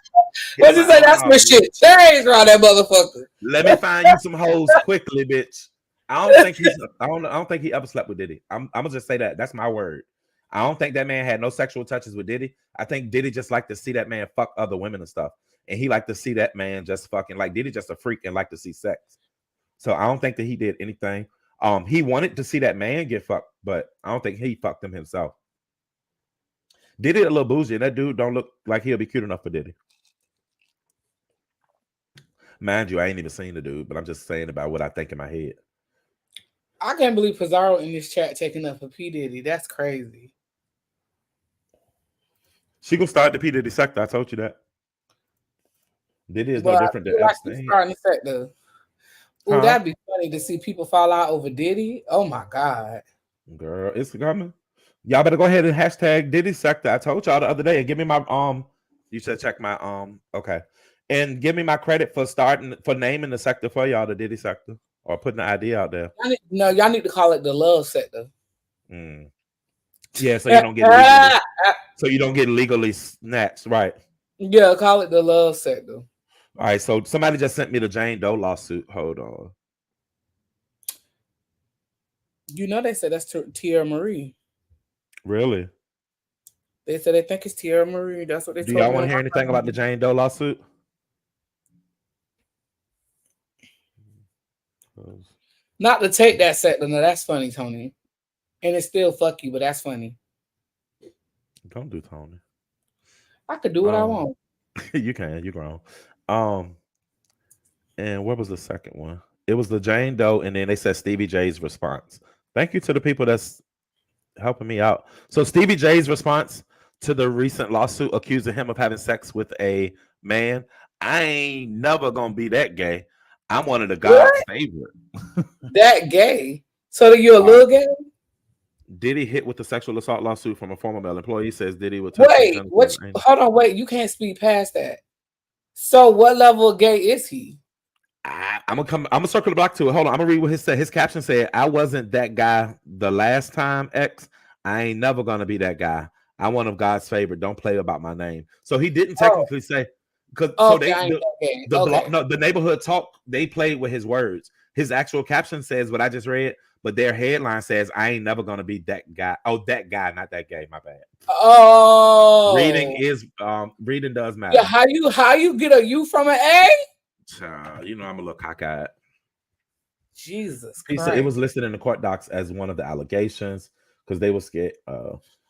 He was What you like, say? "Oh That's no, my bitch. shit. Change around that motherfucker. Let me find you some hoes quickly, bitch." I don't think he's. I don't think he ever slept with Diddy. I'm gonna just say that. That's my word. I don't think that man had no sexual touches with Diddy. I think Diddy just liked to see that man fuck other women and stuff, and he liked to see that man just fucking like Diddy just a freak and like to see sex. So I don't think that he did anything. He wanted to see that man get fucked, but I don't think he fucked him himself. Diddy a little bougie, and that dude don't look like he'll be cute enough for Diddy. Mind you, I ain't even seen the dude, but I'm just saying about what I think in my head. I can't believe Pizarro in this chat taking up for P Diddy. That's crazy. She gonna start the P Diddy sector. I told you that. Diddy is no But I different than feel like he's Epstein, starting to set the. Ooh, huh? that'd be funny to see people fall out over Diddy. Oh my god. Girl, it's coming. Y'all better go ahead and hashtag Diddy sector. I told y'all the other day. And give me my You should check my Okay, and give me my credit for starting for naming the sector for y'all, the Diddy sector, or putting the idea out there. Y'all need to call it the love sector. Mm. Yeah, so you don't get legally, snatched, right? Yeah, call it the love sector. All right, so somebody just sent me the Jane Doe lawsuit. Hold on. You know they said that's Tierra Marie. Really? They said they think it's Tierra Marie. That's what they Do told y'all me. want to hear anything about the Jane Doe lawsuit? Not to take that sector. No, that's funny, Tony. And it's still fuck you, but that's funny. Don't do Tony. I could do what I want. You can. You're grown. And what was the second one? It was the Jane Doe, and then they said Stevie J's response. Thank you to the people that's helping me out. So Stevie J's response to the recent lawsuit accusing him of having sex with a man. I ain't never gonna be that gay. I'm one of the God's favorite. That gay. So you're a little gay? Diddy hit with the sexual assault lawsuit from a former male employee. Says Diddy would touch his genitals. Hold on, wait. You can't speak past that. So what level of gay is he? I'm gonna circle the block to it. Hold on, I'm gonna read what his said. His caption said, "I wasn't that guy the last time, X. I ain't never gonna be that guy. I'm one of God's favorite. Don't play about my name." So he didn't technically say because the neighborhood talk, they played with his words. His actual caption says what I just read, but their headline says, "I ain't never gonna be that guy." Oh, that guy, not that gay. My bad. Oh, reading does matter. Yeah, how you get a U from an A? You know I'm a little cockeyed. Jesus Christ. Christ. It was listed in the court docs as one of the allegations because they were scared.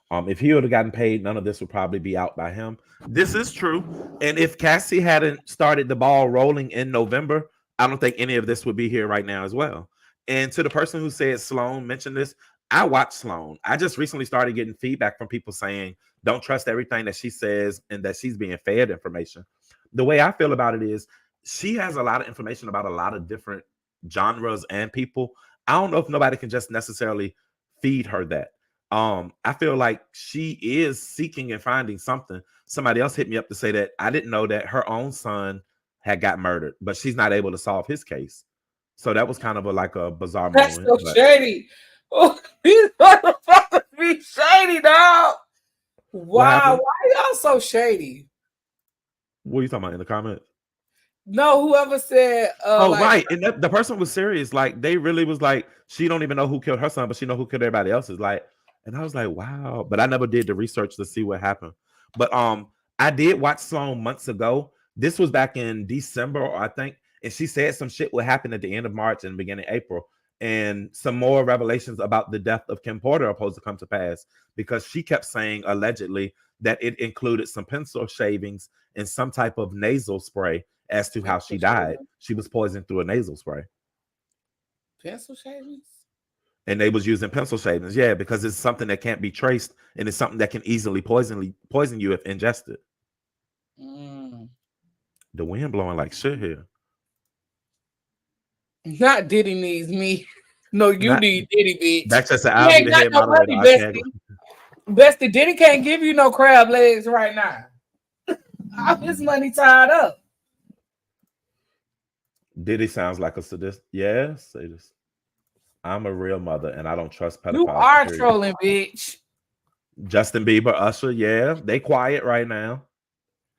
If he would have gotten paid, none of this would probably be out by him. This is true. And if Cassie hadn't started the ball rolling in November, I don't think any of this would be here right now as well. And to the person who said Sloan mentioned this, I watched Sloan. I just recently started getting feedback from people saying, don't trust everything that she says and that she's being fed information. The way I feel about it is she has a lot of information about a lot of different genres and people. I don't know if nobody can just necessarily feed her that. I feel like she is seeking and finding something. Somebody else hit me up to say that I didn't know that her own son had got murdered, but she's not able to solve his case. So that was kind of a bizarre That's moment. So shady. Oh, these motherfuckers be shady, dog. Wow, why y'all so shady? What are you talking about in the comments? No, whoever said right. And the person was serious. Like they really was like, she don't even know who killed her son, but she know who killed everybody else's. Like, and I was like, wow. But I never did the research to see what happened. But I did watch Sloan months ago. This was back in December, or I think, and she said some shit would happen at the end of March and beginning of April. And some more revelations about the death of Kim Porter are supposed to come to pass because she kept saying allegedly that it included some pencil shavings and some type of nasal spray as to how she died. She was poisoned through a nasal spray. Pencil shavings? And they was using pencil shavings, yeah, because it's something that can't be traced and it's something that can easily poison you if ingested. The wind blowing like shit here. Not Diddy needs me. No, you need Diddy, bitch. That's just He I'll be ain't the got head no moderator. money, I can't. Bestie, Diddy can't give you no crab legs right now. All his money tied up. Diddy sounds like a sadist. Yeah, say this. I'm a real mother and I don't trust pedophiles. You are trolling, bitch. Justin Bieber, Usher, yeah, they quiet right now.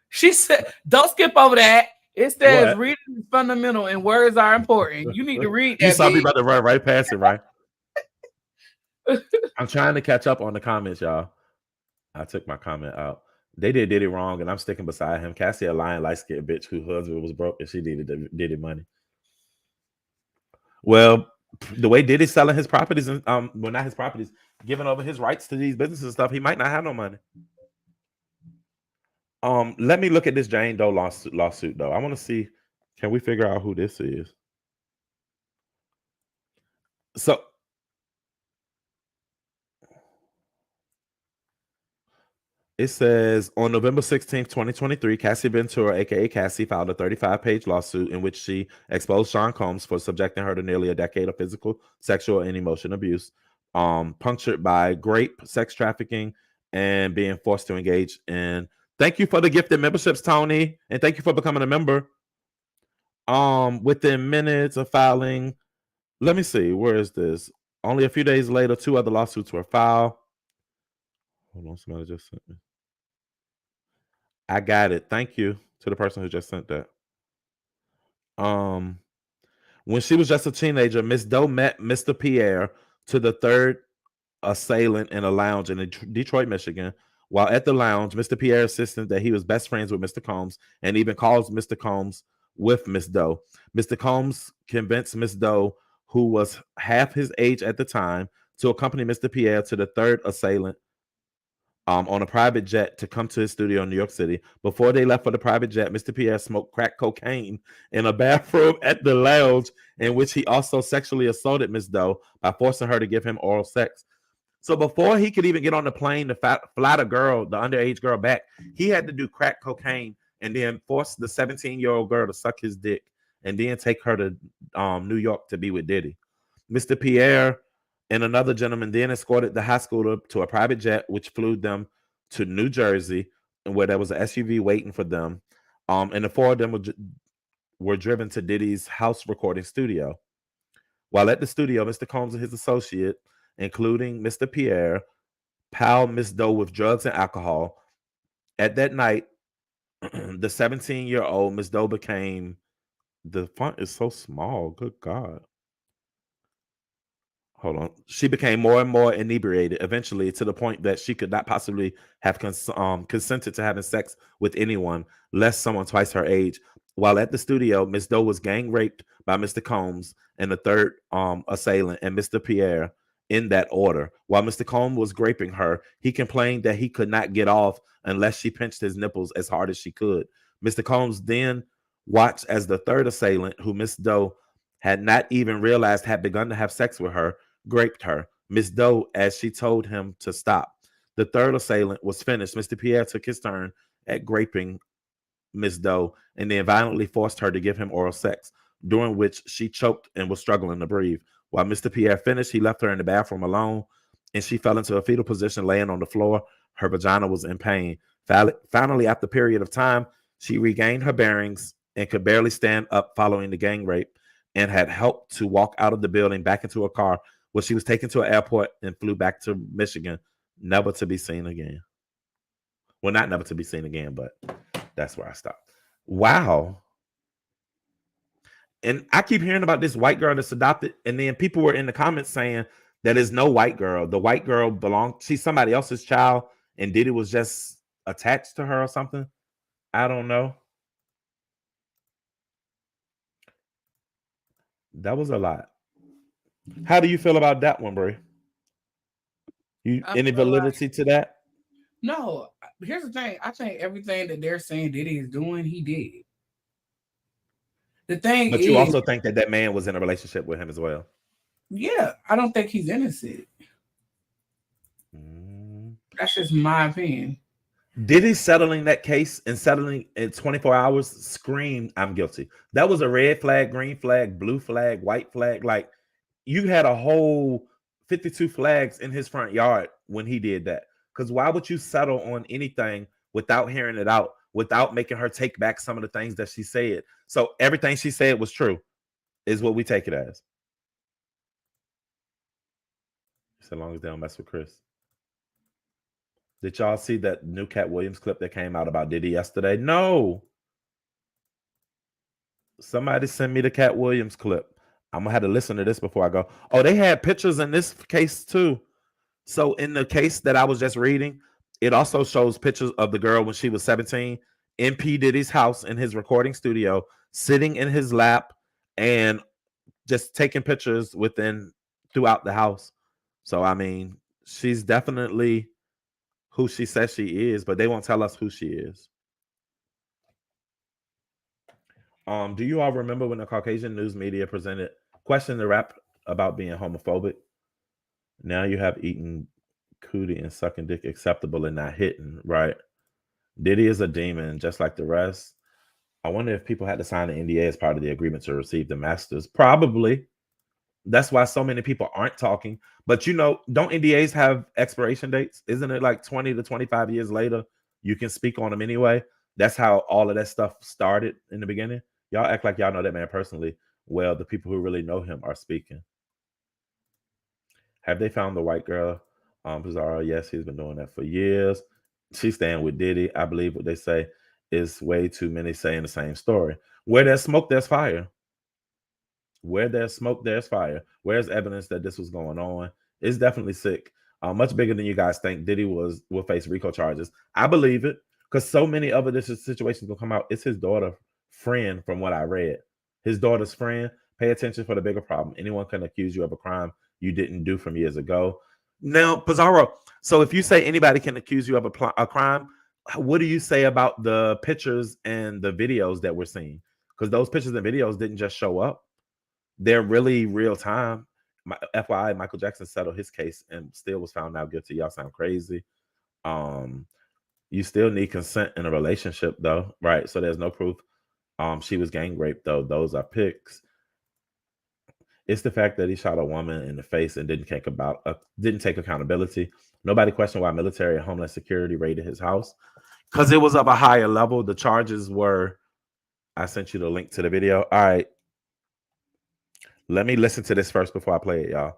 She said, don't skip over that. It says reading is fundamental and words are important. You need to read that. You saw me about to run right past it, right? I'm trying to catch up on the comments, y'all. I took my comment out. They did Diddy wrong, and I'm sticking beside him. Cassie, a lying, light-skinned bitch whose husband was broke and she needed Diddy money. Well, the way Diddy's selling his properties, and well, not his properties, giving over his rights to these businesses and stuff, he might not have no money. Let me look at this Jane Doe lawsuit though. I want to see, can we figure out who this is? So it says on November 16th, 2023, Cassie Ventura, aka Cassie, filed a 35-page lawsuit in which she exposed Sean Combs for subjecting her to nearly a decade of physical, sexual, and emotional abuse, punctured by rape, sex trafficking, and being forced to engage in. Thank you for the gifted memberships, Tony, and thank you for becoming a member. Within minutes of filing, let me see, where is this? Only a few days later, 2 other lawsuits were filed. Hold on, somebody just sent me. I got it. Thank you to the person who just sent that. When she was just a teenager, Miss Doe met Mr. Pierre, to the third assailant, in a lounge in Detroit, Michigan. While at the lounge, Mr. Pierre insisted that he was best friends with Mr. Combs and even calls Mr. Combs with Miss Doe. Mr. Combs convinced Miss Doe, who was half his age at the time, to accompany Mr. Pierre to the third assailant on a private jet to come to his studio in New York City. Before they left for the private jet, Mr. Pierre smoked crack cocaine in a bathroom at the lounge, in which he also sexually assaulted Miss Doe by forcing her to give him oral sex. So before he could even get on the plane to fly the girl, the underage girl, back, he had to do crack cocaine and then force the 17-year-old girl to suck his dick and then take her to New York to be with Diddy. Mr. Pierre and another gentleman then escorted the high schooler to a private jet, which flew them to New Jersey, where there was an SUV waiting for them. And the 4 of them were driven to Diddy's house recording studio. While at the studio, Mr. Combs and his associate, including Mr. Pierre, piled Miss Doe with drugs and alcohol. At that night, the 17-year-old Miss Doe became, the font is so small, good God. Hold on. She became more and more inebriated, eventually to the point that she could not possibly have consented to having sex with anyone, less someone twice her age. While at the studio, Miss Doe was gang raped by Mr. Combs and the third assailant and Mr. Pierre, in that order. While Mr. Combs was raping her, he complained that he could not get off unless she pinched his nipples as hard as she could. Mr. Combs then watched as the third assailant, who Miss Doe had not even realized had begun to have sex with her, raped her. Miss Doe, as she told him to stop. The third assailant was finished. Mr. Pierre took his turn at raping Miss Doe and then violently forced her to give him oral sex, during which she choked and was struggling to breathe. While Mr. Pierre finished, he left her in the bathroom alone, and she fell into a fetal position laying on the floor. Her vagina was in pain. Finally, after a period of time, she regained her bearings and could barely stand up following the gang rape, and had helped to walk out of the building back into a car, where she was taken to an airport and flew back to Michigan, never to be seen again. Well, not never to be seen again, but that's where I stopped. Wow. And I keep hearing about this white girl that's adopted, and then people were in the comments saying that is no white girl. The white girl she's somebody else's child, and Diddy was just attached to her or something. I don't know. That was a lot. How do you feel about that one, Brie? You I any feel like validity to that? no. Here's the thing. I think everything that they're saying Diddy is doing, he did. The thing But you is, also think that that man was in a relationship with him as well. yeah, I don't think he's innocent. Mm. That's just my opinion. Diddy settling that case and settling in 24 hours screamed, I'm guilty. That was a red flag, green flag, blue flag, white flag. Like you had a whole 52 flags in his front yard when he did that. Because why would you settle on anything without hearing it out, without making her take back some of the things that she said? So everything she said was true, is what we take it as. So long as they don't mess with Chris. Did y'all see that new Cat Williams clip that came out about Diddy yesterday? No. Somebody send me the Cat Williams clip. I'm gonna have to listen to this before I go. Oh, they had pictures in this case too. So in the case that I was just reading, it also shows pictures of the girl when she was 17 in P. Diddy's house in his recording studio, sitting in his lap and just taking pictures within throughout the house. So I mean, she's definitely who she says she is, but they won't tell us who she is. Do you all remember when the Caucasian news media presented questioned the rap about being homophobic? Now you have eating cootie and sucking dick acceptable and not hitting, right? Diddy is a demon, just like the rest. I wonder if people had to sign an NDA as part of the agreement to receive the masters. Probably. That's why so many people aren't talking. But you know, don't NDAs have expiration dates? Isn't it like 20 to 25 years later? You can speak on them anyway. That's how all of that stuff started in the beginning. Y'all act like y'all know that man personally. Well, the people who really know him are speaking. Have they found the white girl? Pizarro, yes, he's been doing that for years. She's staying with Diddy. I believe what they say is way too many saying the same story. Where there's smoke, there's fire. Where there's smoke, there's fire. Where's evidence that this was going on? It's definitely sick. Much bigger than you guys think. Diddy will face RICO charges. I believe it because so many other this situations will come out. It's his daughter friend, from what I read. His daughter's friend. Pay attention for the bigger problem. Anyone can accuse you of a crime you didn't do from years ago. Now, Pizarro. So if you say anybody can accuse you of a crime, what do you say about the pictures and the videos that we're seeing? Because those pictures and videos didn't just show up, they're really real time. FYI, Michael Jackson settled his case and still was found not guilty. Y'all sound crazy. Um, you still need consent in a relationship, though, right? So there's no proof. She was gang raped, though. Those are pics. It's the fact that he shot a woman in the face and didn't take accountability. Nobody questioned why military and homeland security raided his house because it was of a higher level. The charges were. I sent you the link to the video. All right, let me listen to this first before I play it, y'all.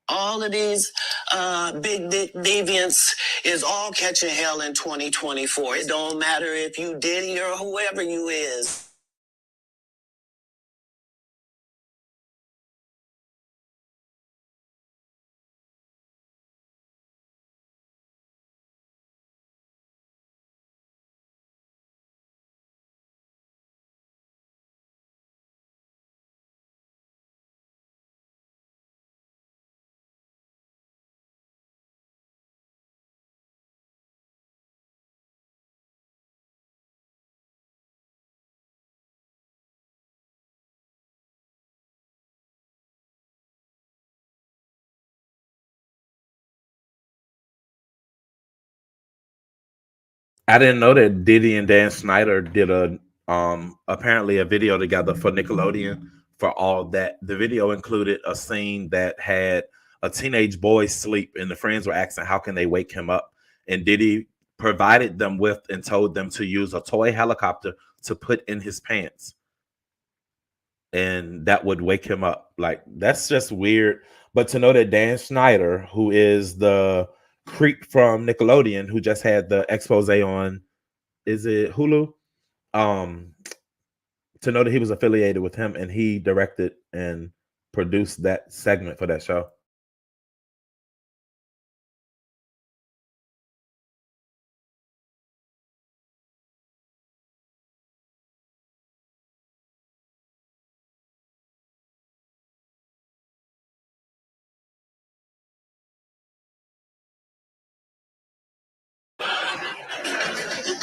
All of these big dick deviants is all catching hell in 2024. It don't matter if you Diddy or whoever you is. I didn't know that Diddy and Dan Snyder did a apparently a video together for Nickelodeon for All That. The video included a scene that had a teenage boy sleep, and the friends were asking how can they wake him up, and Diddy provided them with and told them to use a toy helicopter to put in his pants, and that would wake him up. Like, that's just weird. But to know that Dan Snyder, who is the creep from Nickelodeon, who just had the expose on, is it Hulu? Um, to know that he was affiliated with him and he directed and produced that segment for that show.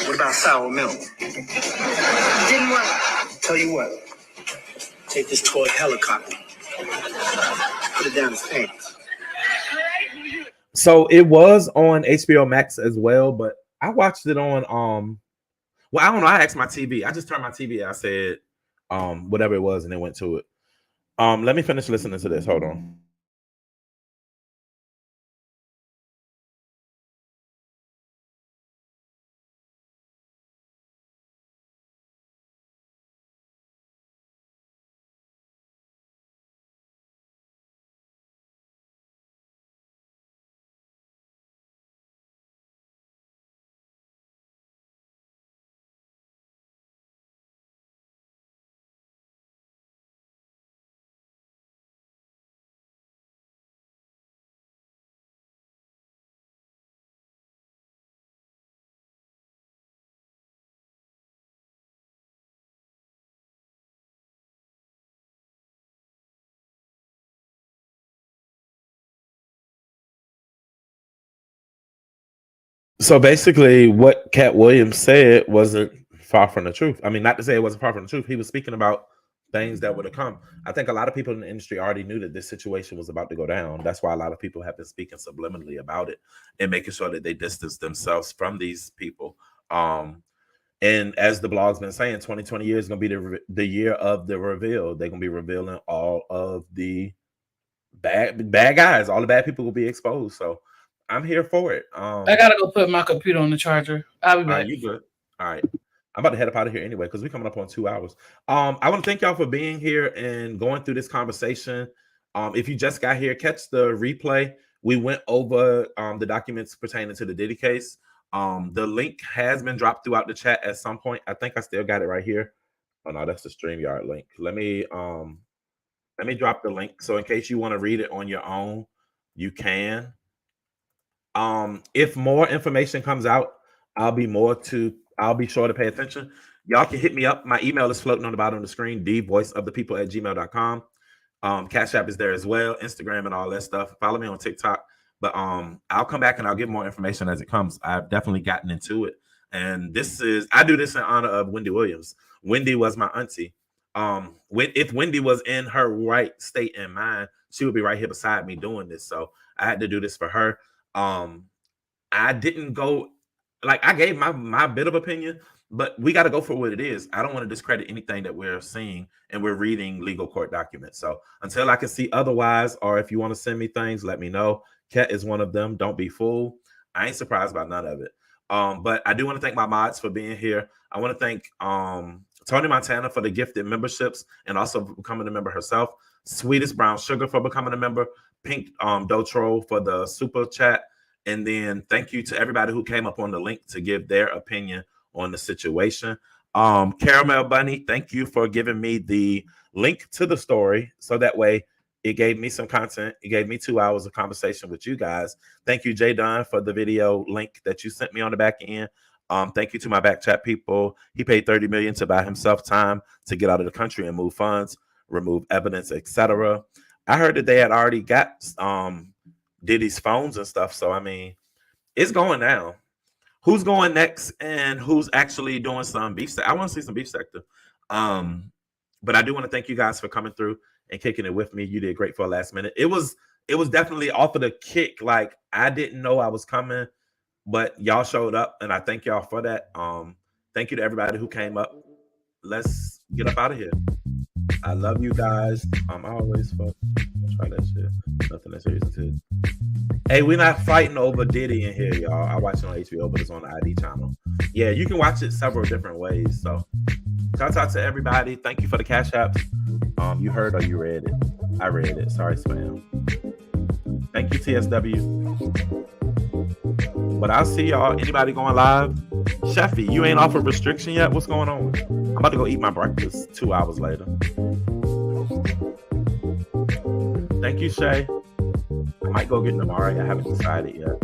What about sour milk? Didn't work. Tell you what. Take this toy helicopter. Put it down his pants. So it was on HBO Max as well, but I watched it on well, I don't know. I asked my TV. I just turned my TV. I said whatever it was, and it went to it. Let me finish listening to this. Hold on. So basically, what Cat Williams said wasn't far from the truth. I mean, not to say it wasn't far from the truth. He was speaking about things that would have come. I think a lot of people in the industry already knew that this situation was about to go down. That's why a lot of people have been speaking subliminally about it and making sure that they distance themselves from these people. And as the blog's been saying, 2020 year is going to be the year of the reveal. They're going to be revealing all of the bad guys. All the bad people will be exposed. So I'm here for it. I gotta go put my computer on the charger. I'll be back. You good? All right. I'm about to head up out of here anyway because we're coming up on 2 hours. I want to thank y'all for being here and going through this conversation. If you just got here, catch the replay. We went over the documents pertaining to the Diddy case. The link has been dropped throughout the chat at some point. I think I still got it right here. Oh no, that's the StreamYard link. Let me drop the link. So in case you want to read it on your own, you can. If more information comes out, I'll be sure to pay attention. Y'all can hit me up. My email is floating on the bottom of the screen, dvoiceofthepeople@gmail.com. Cash App is there as well, Instagram and all that stuff. Follow me on TikTok. But I'll come back and I'll give more information as it comes. I've definitely gotten into it. And I do this in honor of Wendy Williams. Wendy was my auntie. If Wendy was in her right state and mind, she would be right here beside me doing this. So I had to do this for her. I didn't go, like, I gave my bit of opinion, but we got to go for what it is. I don't want to discredit anything that we're seeing, and we're reading legal court documents. So until I can see otherwise, or if you want to send me things, let me know. Kat is one of them. Don't be fooled. I ain't surprised by none of it. But I do want to thank my mods for being here. I want to thank Tony Montana for the gifted memberships and also becoming a member herself. Sweetest Brown Sugar for becoming a member. Pink Dotro for the super chat. And then thank you to everybody who came up on the link to give their opinion on the situation. Caramel Bunny, thank you for giving me the link to the story. So that way it gave me some content. It gave me 2 hours of conversation with you guys. Thank you, Jay Dunn, for the video link that you sent me on the back end. Thank you to my back chat people. He paid $30 million to buy himself time to get out of the country and move funds, remove evidence, etc. I heard that they had already got Diddy's phones and stuff. So I mean, it's going down. Who's going next and who's actually doing some beef sector? I want to see some beef sector. But I do want to thank you guys for coming through and kicking it with me. You did great for a last minute. It was definitely off of the kick. Like, I didn't know I was coming, but y'all showed up, and I thank y'all for that. Thank you to everybody who came up. Let's get up out of here. I love you guys. I always fuck. Try that shit. Nothing that's serious to. Hey, we're not fighting over Diddy in here, y'all. I watch it on HBO, but it's on the ID channel. Yeah, you can watch it several different ways. So, shout out to everybody. Thank you for the cash apps. You heard or you read it? I read it. Sorry, spam. Thank you, TSW. But I'll see y'all. Anybody going live? Sheffy, you ain't off a restriction yet? What's going on? I'm about to go eat my breakfast 2 hours later. Thank you, Shay. I might go get an Amari. I haven't decided yet.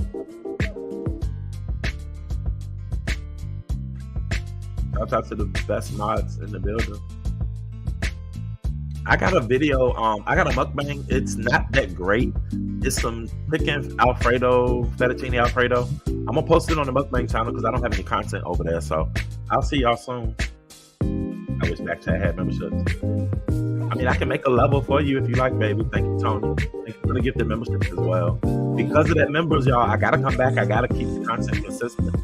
Shout out to the best mods in the building. I got a video. I got a mukbang. It's not that great. It's some chicken Alfredo, fettuccine Alfredo. I'm gonna post it on the mukbang channel because I don't have any content over there. So I'll see y'all soon. I wish Backchat had memberships. I mean, I can make a level for you if you like, baby. Thank you, Tony. Thank you for the gifted membership as well. Because of that members, y'all, I gotta come back. I gotta keep the content consistent.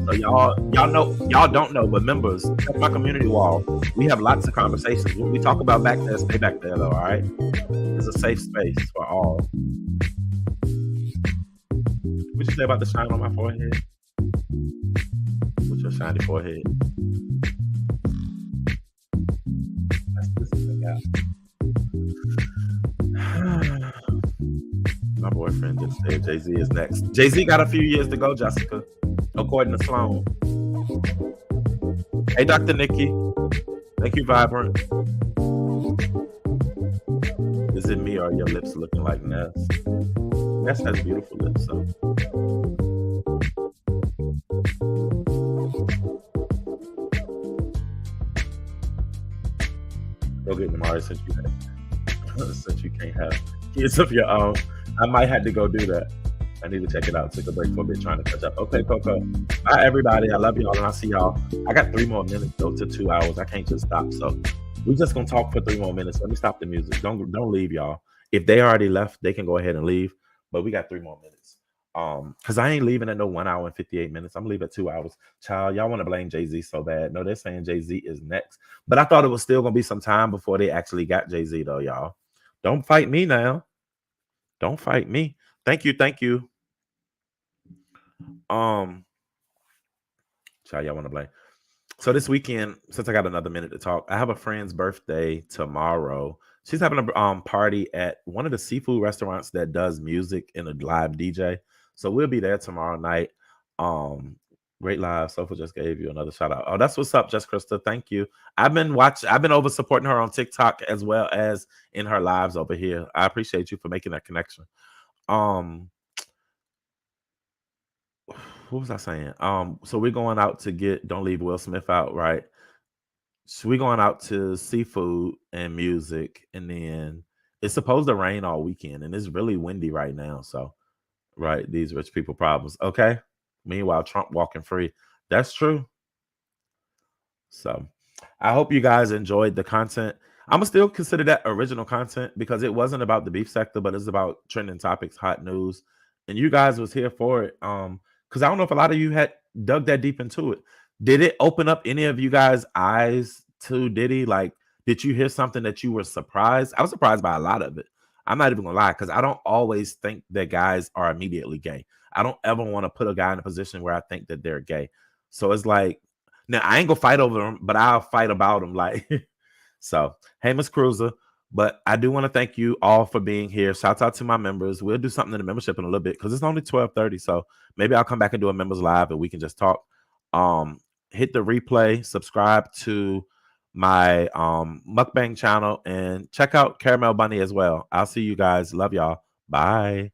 So y'all know, y'all don't know, but members, check my community wall. We have lots of conversations. When we talk about back there, stay back there, though. All right, it's a safe space for all. What you say about the shine on my forehead? What's your shiny forehead? That's this thing out. My boyfriend just said Jay-Z is next. Jay-Z got a few years to go, Jessica, according to Sloan. Hey, Dr. Nikki. Thank you, Vibrant. Is it me or are your lips looking like Ness? Ness has beautiful lips, so. Go get Namari since you can't have kids of your own. I might have to go do that. I need to check it out. Took a break for a bit trying to catch up. Okay, Coco. Bye, everybody. I love y'all, and I'll see y'all. I got 3 more minutes, though, to 2 hours. I can't just stop. So we're just going to talk for 3 more minutes. Let me stop the music. Don't leave, y'all. If they already left, they can go ahead and leave. But we got 3 more minutes. Because I ain't leaving at no 1 hour and 58 minutes. I'm leaving at 2 hours. Child, y'all want to blame Jay-Z so bad. No, they're saying Jay-Z is next. But I thought it was still going to be some time before they actually got Jay-Z, though, y'all. Don't fight me now. Don't fight me. Thank you. Child, y'all want to blame. So this weekend, since I got another minute to talk, I have a friend's birthday tomorrow. She's having a party at one of the seafood restaurants that does music and a live DJ. So we'll be there tomorrow night. Great live. Sofa just gave you another shout out. Oh, that's what's up, Just Krista. Thank you. I've been over supporting her on TikTok as well as in her lives over here. I appreciate you for making that connection. What was I saying? So we're going out to Don't Leave Will Smith out, right? So we're going out to seafood and music, and then it's supposed to rain all weekend, and it's really windy right now. So, right, these rich people problems. Okay. Meanwhile, Trump walking free. That's true. So I hope you guys enjoyed the content. I'm gonna still consider that original content because it wasn't about the beef sector, but it's about trending topics, hot news, and you guys was here for it. Because I don't know if a lot of you had dug that deep into it. Did it open up any of you guys' eyes to Diddy? Like, did you hear something that you were surprised? I was surprised by a lot of it. I'm not even gonna lie, because I don't always think that guys are immediately gay. I don't ever want to put a guy in a position where I think that they're gay. So it's like, now I ain't gonna fight over them, but I'll fight about them. Like, so hey, Miss Cruiser. But I do want to thank you all for being here. Shout out to my members. We'll do something in the membership in a little bit because it's only 12:30. So maybe I'll come back and do a members live and we can just talk. Hit the replay, subscribe to my mukbang channel, and check out Caramel Bunny as well. I'll see you guys. Love y'all. Bye.